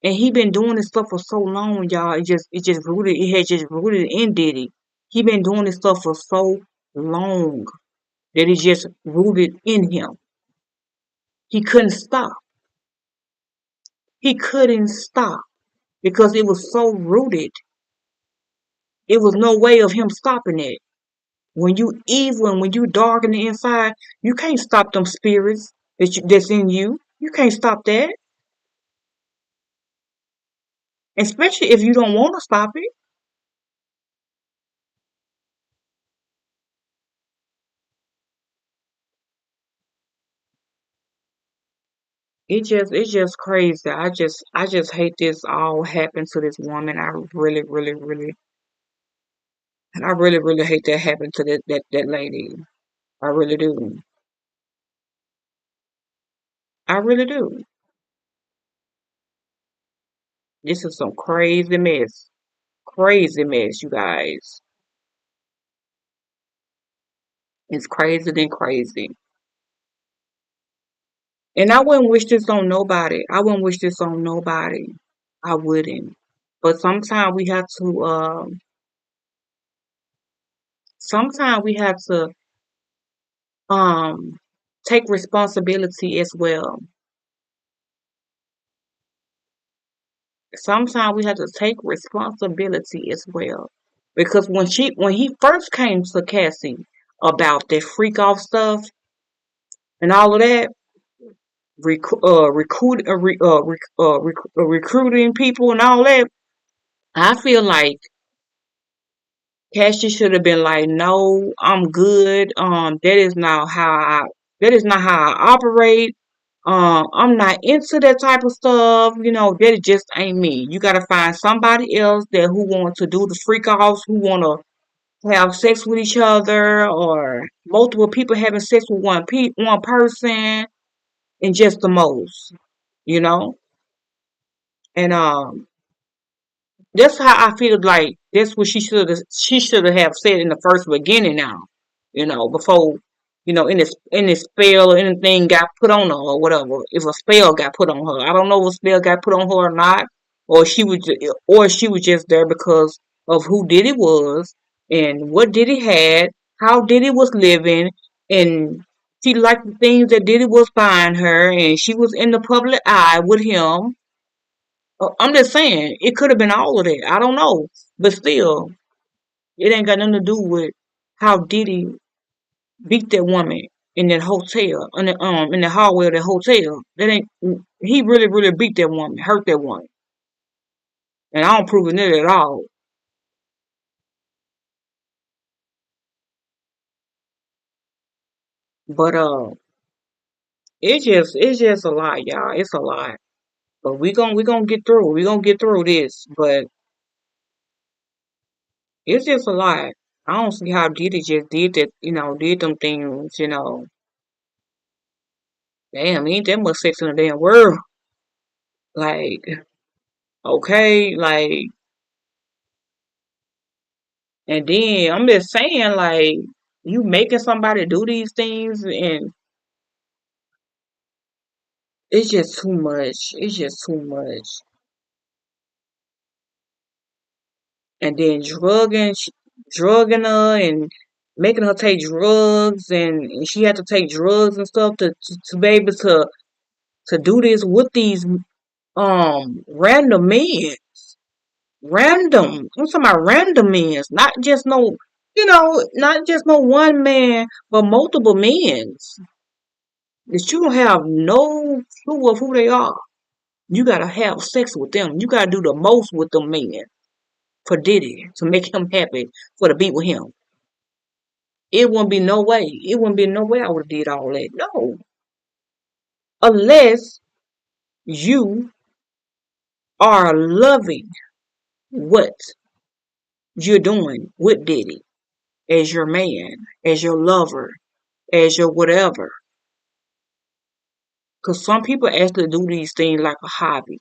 And he been doing this stuff for so long, y'all. It had just rooted in Diddy. He been doing this stuff for so long that it's just rooted in him. He couldn't stop. He couldn't stop because it was so rooted. It was no way of him stopping it. When you evil and when you dark on the inside, you can't stop them spirits that's in you. You can't stop that. Especially if you don't want to stop it. It's just crazy. I just hate this all happened to this woman. I really, really hate that happened to that lady. I really do. I really do. This is some crazy mess. Crazy mess, you guys. It's crazy than crazy. And I wouldn't wish this on nobody. I wouldn't wish this on nobody. I wouldn't. But sometimes we have to um take responsibility as well. Sometimes we have to take responsibility as well. Because when he first came to Cassie about that freak off stuff and all of that, recruiting people and all that, I feel like Cassie should have been like, "No, I'm good. That is not how I operate. I'm not into that type of stuff. You know, that just ain't me. You gotta find somebody else that who wants to do the freak offs, who wanna have sex with each other, or multiple people having sex with one person, and just the most, you know." And that's how I feel like that's what she should have said in the first beginning now. Before in this spell or anything got put on her or whatever. If a spell got put on her. I don't know if a spell got put on her or not. Or she was just there because of who Diddy was and what Diddy had, how Diddy was living, and she liked the things that Diddy was buying her, and she was in the public eye with him. I'm just saying, it could have been all of that. I don't know. But still, it ain't got nothing to do with how Diddy beat that woman in that hotel, in the hallway of that hotel. That ain't he really, really beat that woman, hurt that woman. And I don't prove it at all. But it's just a lot, y'all. It's a lot. But we gonna get through. We gonna get through this. But it's just a lot. I don't see how Diddy just did that, did them things. Damn, ain't that much sex in the damn world. Like, okay, like, and then I'm just saying, like, you making somebody do these things, and it's just too much. It's just too much. And then drugging her and making her take drugs, and she had to take drugs and stuff to be able to do this with these random men. Random. I'm talking about random men, not just no one man, but multiple men that you don't have no clue of who they are. You gotta have sex with them. You gotta do the most with them men for Diddy to make him happy for to be with him. It wouldn't be no way. It wouldn't be no way I would have did all that. No, unless you are loving what you're doing with Diddy as your man, as your lover, as your whatever. Because some people actually do these things like a hobby.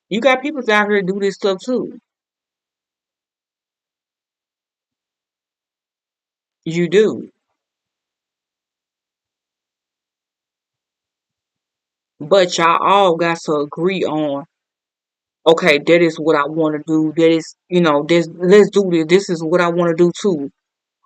You got people out here do this stuff too. You do. But y'all all got to agree on, okay, that is what I want to do. That is, let's do this. This is what I want to do too.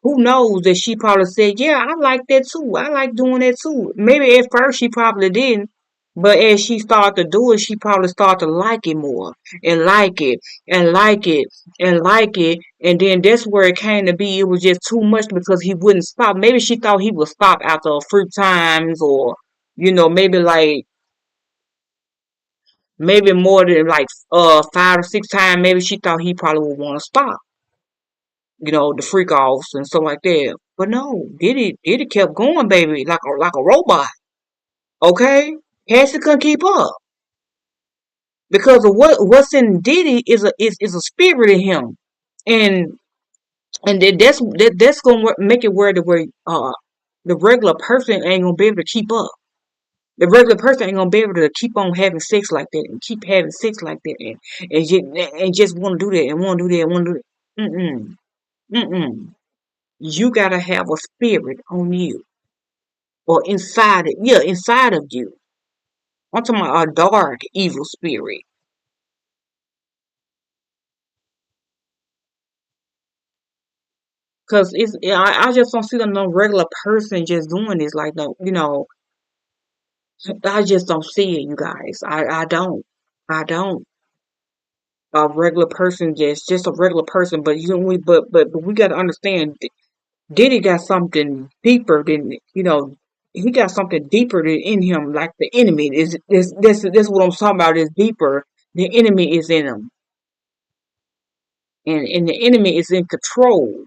who knows that she probably said, yeah, I like that too. I like doing that too. Maybe at first she probably didn't. But as she started to do it, she probably started to like it more and like it and like it and like it. And then that's where it came to be. It was just too much because he wouldn't stop. Maybe she thought he would stop after a few times or, maybe maybe more than like 5 or 6 times. Maybe she thought he probably would want to stop, the freak offs and stuff like that. But no, Diddy kept going, baby, like a robot. Okay, Cassie couldn't keep up because of what's in Diddy is a spirit in him, and that's gonna make it where the regular person ain't gonna be able to keep up. The regular person ain't gonna be able to keep on having sex like that and keep having sex like that and just want to do that and want to do that and want to do that. Mm. You gotta have a spirit on you or inside it. Yeah, inside of you. I'm talking about a dark, evil spirit. Cause I just don't see no regular person just doing this. Like no, I just don't see it, you guys. I don't. I don't. A regular person, just a regular person, but but we gotta understand. Diddy got something deeper than he got something deeper than in him, like the enemy is this what I'm talking about is deeper. The enemy is in him, and the enemy is in control.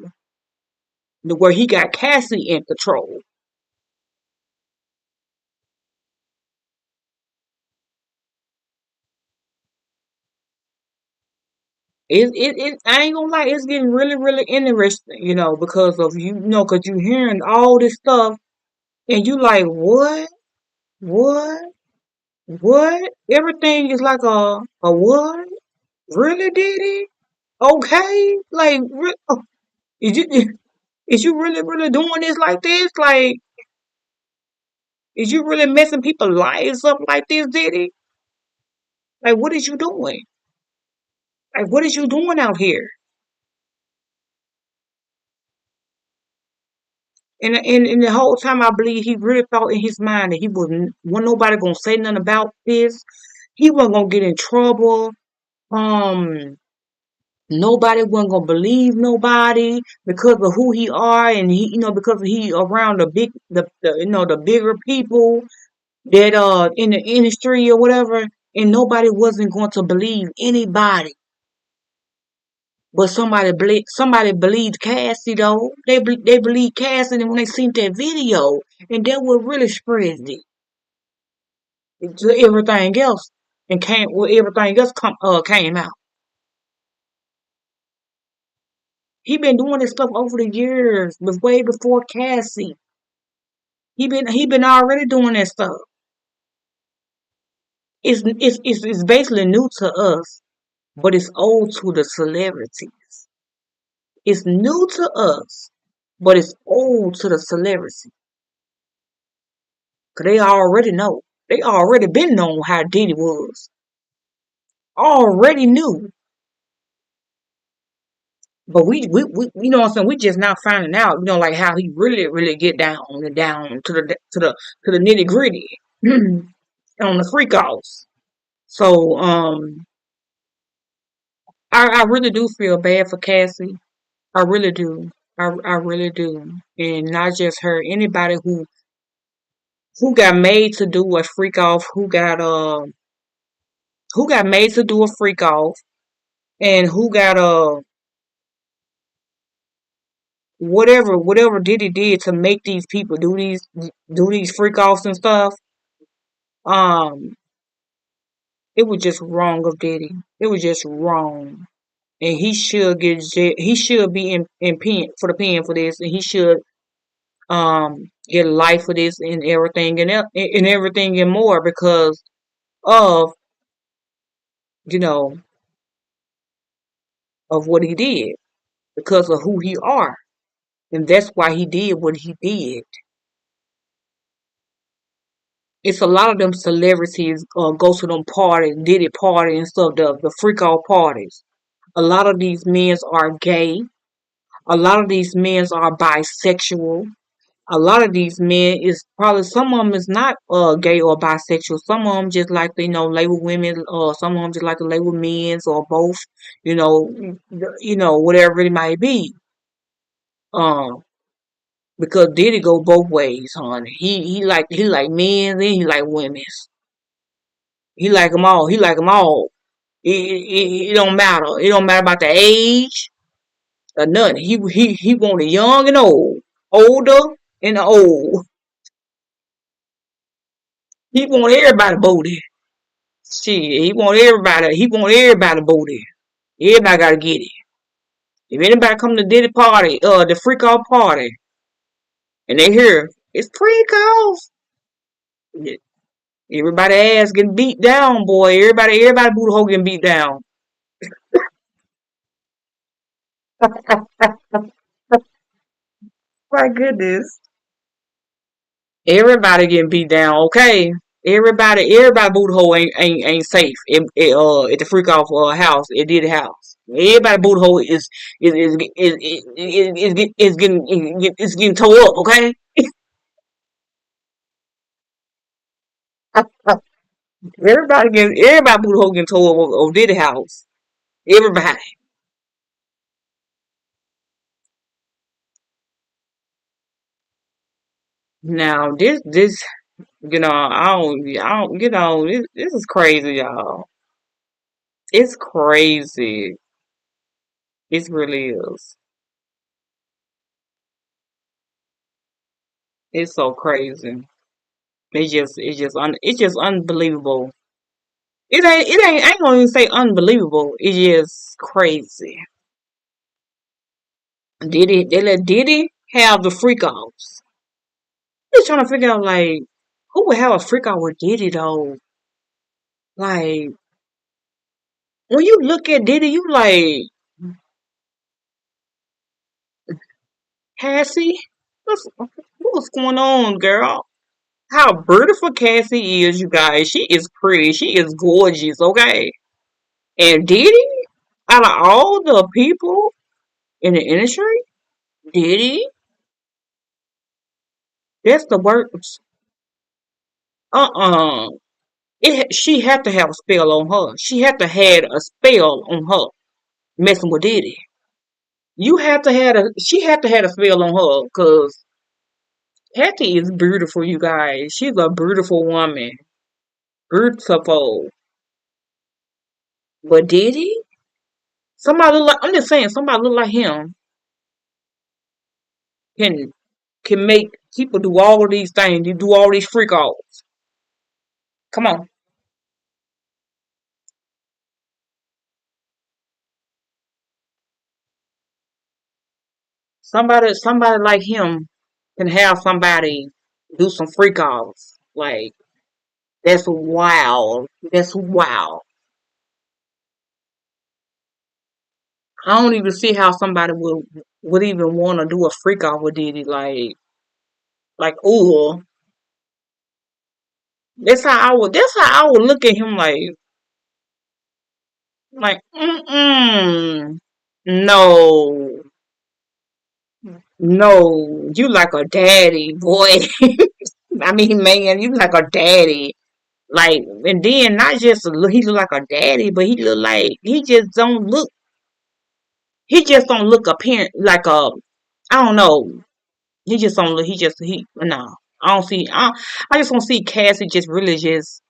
Where he got Cassie in control. I ain't gonna lie, it's getting really, really interesting, because of because you hearing all this stuff and you like, what, what? Everything is like a what? Really, Diddy? Okay, like, is you is you really, really doing this like this? Like, is you really messing people's lives up like this, Diddy? Like, what is you doing? Like, what is you doing out here? And the whole time, I believe he really thought in his mind that he wasn't nobody gonna say nothing about this. He wasn't gonna get in trouble. Um, Nobody wasn't gonna believe nobody because of who he are, and because he around the bigger people that in the industry or whatever, and nobody wasn't going to believe anybody. But somebody believed Cassie though. They believed Cassie when they seen that video, and that would really spread it to everything else, and everything else came out. He been doing this stuff over the years, was way before Cassie. He been already doing that stuff. It's basically new to us, but it's old to the celebrities. It's new to us, but it's old to the celebrities. Cause they already know. They already been known how Diddy was. Already knew. But we you know what I'm saying, we just now finding out, like how he really, really get down and down to the nitty gritty on the freak offs. So I really do feel bad for Cassie. I really do. I really do. And not just her. Anybody who got made to do a freak off, who got made to do a freak off, and who got whatever Diddy did to make these people do these freak offs and stuff. Um, it was just wrong of Diddy. It was just wrong, and he should he should be in pen for the pen for this, and he should get life for this and everything and everything and more because of you know of what he did because of who he are, and that's why he did what he did. It's a lot of them celebrities go to them parties, Diddy party and stuff, the freak out parties. A lot of these men are gay. A lot of these men are bisexual. A lot of these men is probably some of them is not gay or bisexual. Some of them just like to, label women, or some of them just like to label men's or both. You know, whatever it might be. Um, because Diddy go both ways, honey. He like men's and he like women's. He like them all. He like them all. It don't matter. It don't matter about the age or nothing. He wanted young and old, older and old. He want everybody booty. Shit, he want everybody. He want everybody booty. Everybody gotta get it. If anybody come to Diddy party, the freak out party, and they hear it's freak off, everybody ass getting beat down, boy. Everybody booty hole getting beat down. My goodness. Everybody getting beat down, okay? Everybody booty hole ain't safe at the freak off house. It did house. Everybody booty hole is getting tore up, okay? Everybody booty hole getting tore up over did house. Everybody. Now this this is crazy, y'all. It's crazy. It really is. It's so crazy. It's just unbelievable. I ain't gonna even say unbelievable. It's just crazy. They let Diddy have the freak offs. Just trying to figure out like who would have a freak out with Diddy though? Like when you look at Diddy, you like Cassie. What's going on, girl? How beautiful Cassie is, you guys. She is pretty. She is gorgeous. Okay, and Diddy, out of all the people in the industry, Diddy, that's the worst. Uh-uh. She had to have a spell on her. She had to had a spell on her messing with Diddy. She had to have a spell on her because Hattie is beautiful, you guys. She's a beautiful woman. Beautiful. But Diddy? I'm just saying, somebody look like him can can make people do all of these things. You do all these freak offs. Come on. Somebody like him can have somebody do some freak offs. Like that's wild. That's wild. I don't even see how somebody would even want to do a freak off with Diddy. Like ooh, that's how I would look at him. Like no, no, you like a daddy, boy. I mean, man, you like a daddy. Like, and then not just he look like a daddy, but he look like he just don't look apparent like a, I don't know. He just don't look. No. I don't see. I just don't see Cassie just really just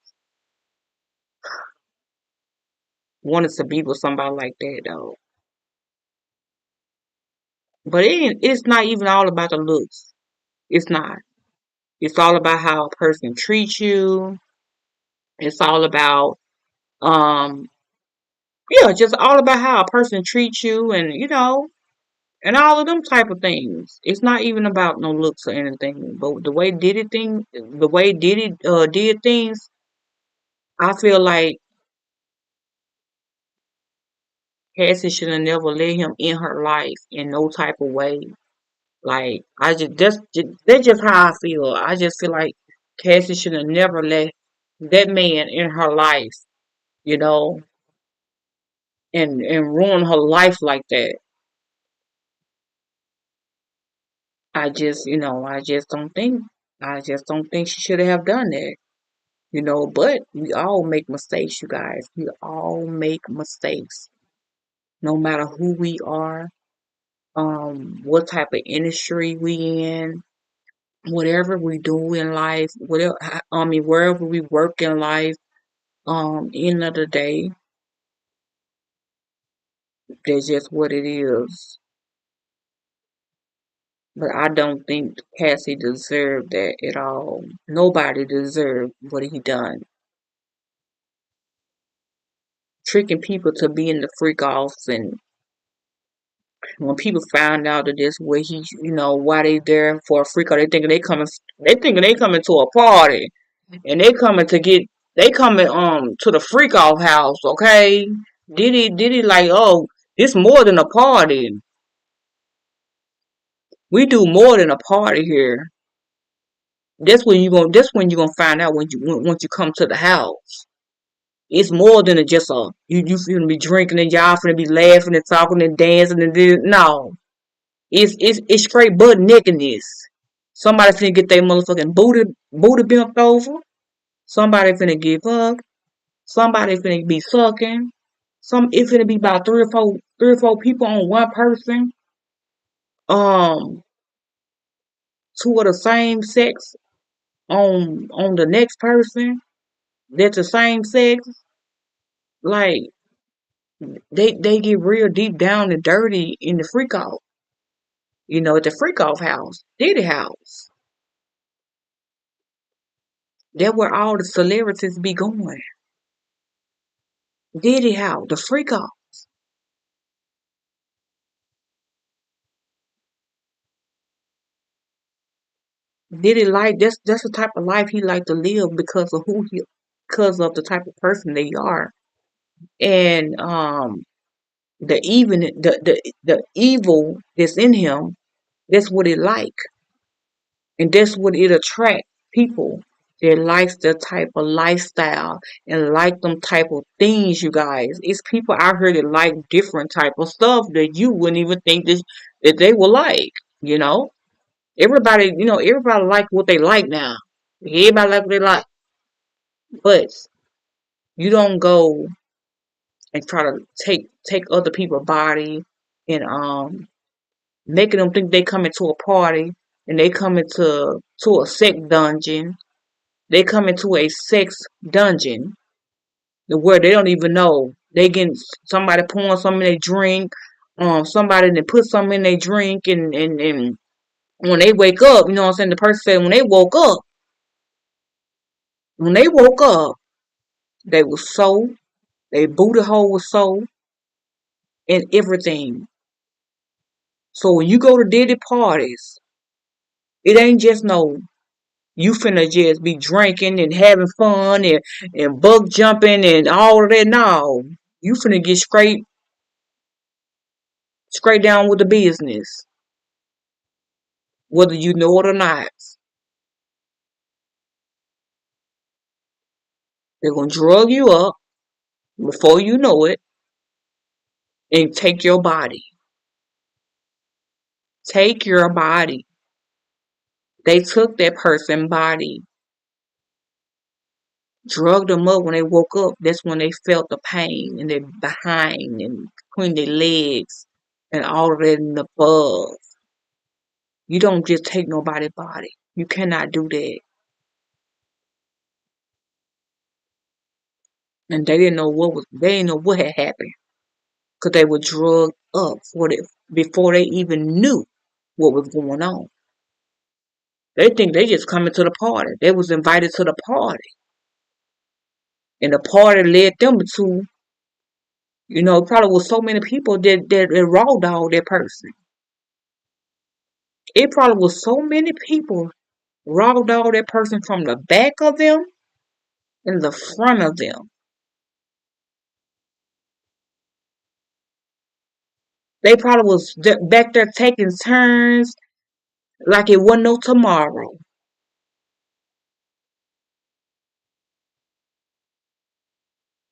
wanted to be with somebody like that though. But it's not even all about the looks. It's not. It's all about how a person treats you. It's all about um yeah, just all about how a person treats you, and and all of them type of things. It's not even about no looks or anything. But the way Diddy did things, I feel like Cassie should have never let him in her life in no type of way. Like that's just how I feel. I just feel like Cassie should have never let that man in her life, you know, and ruin her life like that. I just don't think she should have done that. But we all make mistakes, you guys. We all make mistakes. No matter who we are, what type of industry we in, whatever we do in life, wherever we work in life, end of the day, that's just what it is. But I don't think Cassie deserved that at all. Nobody deserved what he done. Tricking people to be in the freak offs, and when people find out that this where why they there for a freak off, they thinking they coming to a party, and they coming to the freak off house, okay? Did he like, oh, this more than a party. We do more than a party here. That's when you gonna find out once you come to the house. It's more than just you finna be drinking and y'all finna be laughing and talking and dancing and this. No. It's straight butt nakedness. Somebody finna get their motherfucking booty bent over. Somebody finna get fucked. Somebody finna be sucking. It finna be about three or four people on one person. Um, two of the same sex on the next person. That's the same sex. Like they get real deep down and dirty in the freak off. At the freak off house, Diddy house. That's where all the celebrities be going. Diddy house, the freak off. Diddy like that's the type of life he like to live because of the type of person they are. And the evil that's in him, that's what it like. And that's what it attract people that likes that type of lifestyle and like them type of things, you guys. It's people out here that like different type of stuff that you wouldn't even think that they would like, you know? Everybody like what they like now. Everybody like what they like. But you don't go and try to take other people's body and making them think they coming to a party and they coming to a sex dungeon. They come into a sex dungeon where they don't even know. They getting somebody pouring something in their drink, somebody that put something in their drink, and when they wake up, you know what I'm saying? The person said when they woke up, they was so, their booty hole was so, and everything. So when you go to Diddy parties, it ain't just no, you finna just be drinking and having fun and bug jumping and all of that. No. You finna get straight down with the business, whether you know it or not. They're gonna drug you up before you know it and take your body. Take your body. They took that person's body, drugged them up. When they woke up, that's when they felt the pain in their behind and between their legs and all of that and above. You don't just take nobody's body. You cannot do that. And they didn't know what had happened because they were drugged up before they even knew what was going on. They think they just coming to the party. They was invited to the party. And the party led them to, probably was so many people that raw dog that person. It probably was so many people raw dog that person from the back of them and the front of them. They probably was back there taking turns like it wasn't no tomorrow.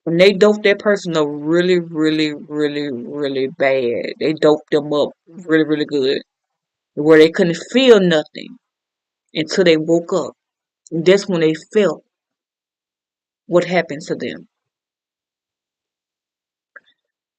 When they doped that person up really, really, really, really bad. They doped them up really, really good. where they couldn't feel nothing until they woke up. And that's when they felt what happened to them.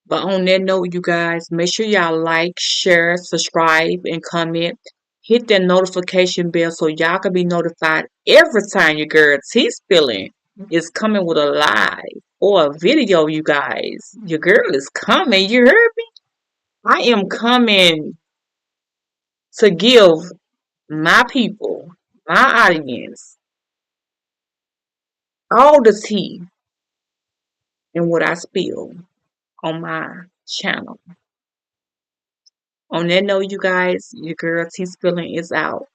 But on that note, you guys, make sure y'all like, share, subscribe, and comment. Hit that notification bell so y'all can be notified every time your girl T Spilling is coming with a live or a video, you guys. Your girl is coming, you heard me? I am coming to give my people, my audience, all the tea and what I spill on my channel. On that note, you guys, your girl T Spilling is out.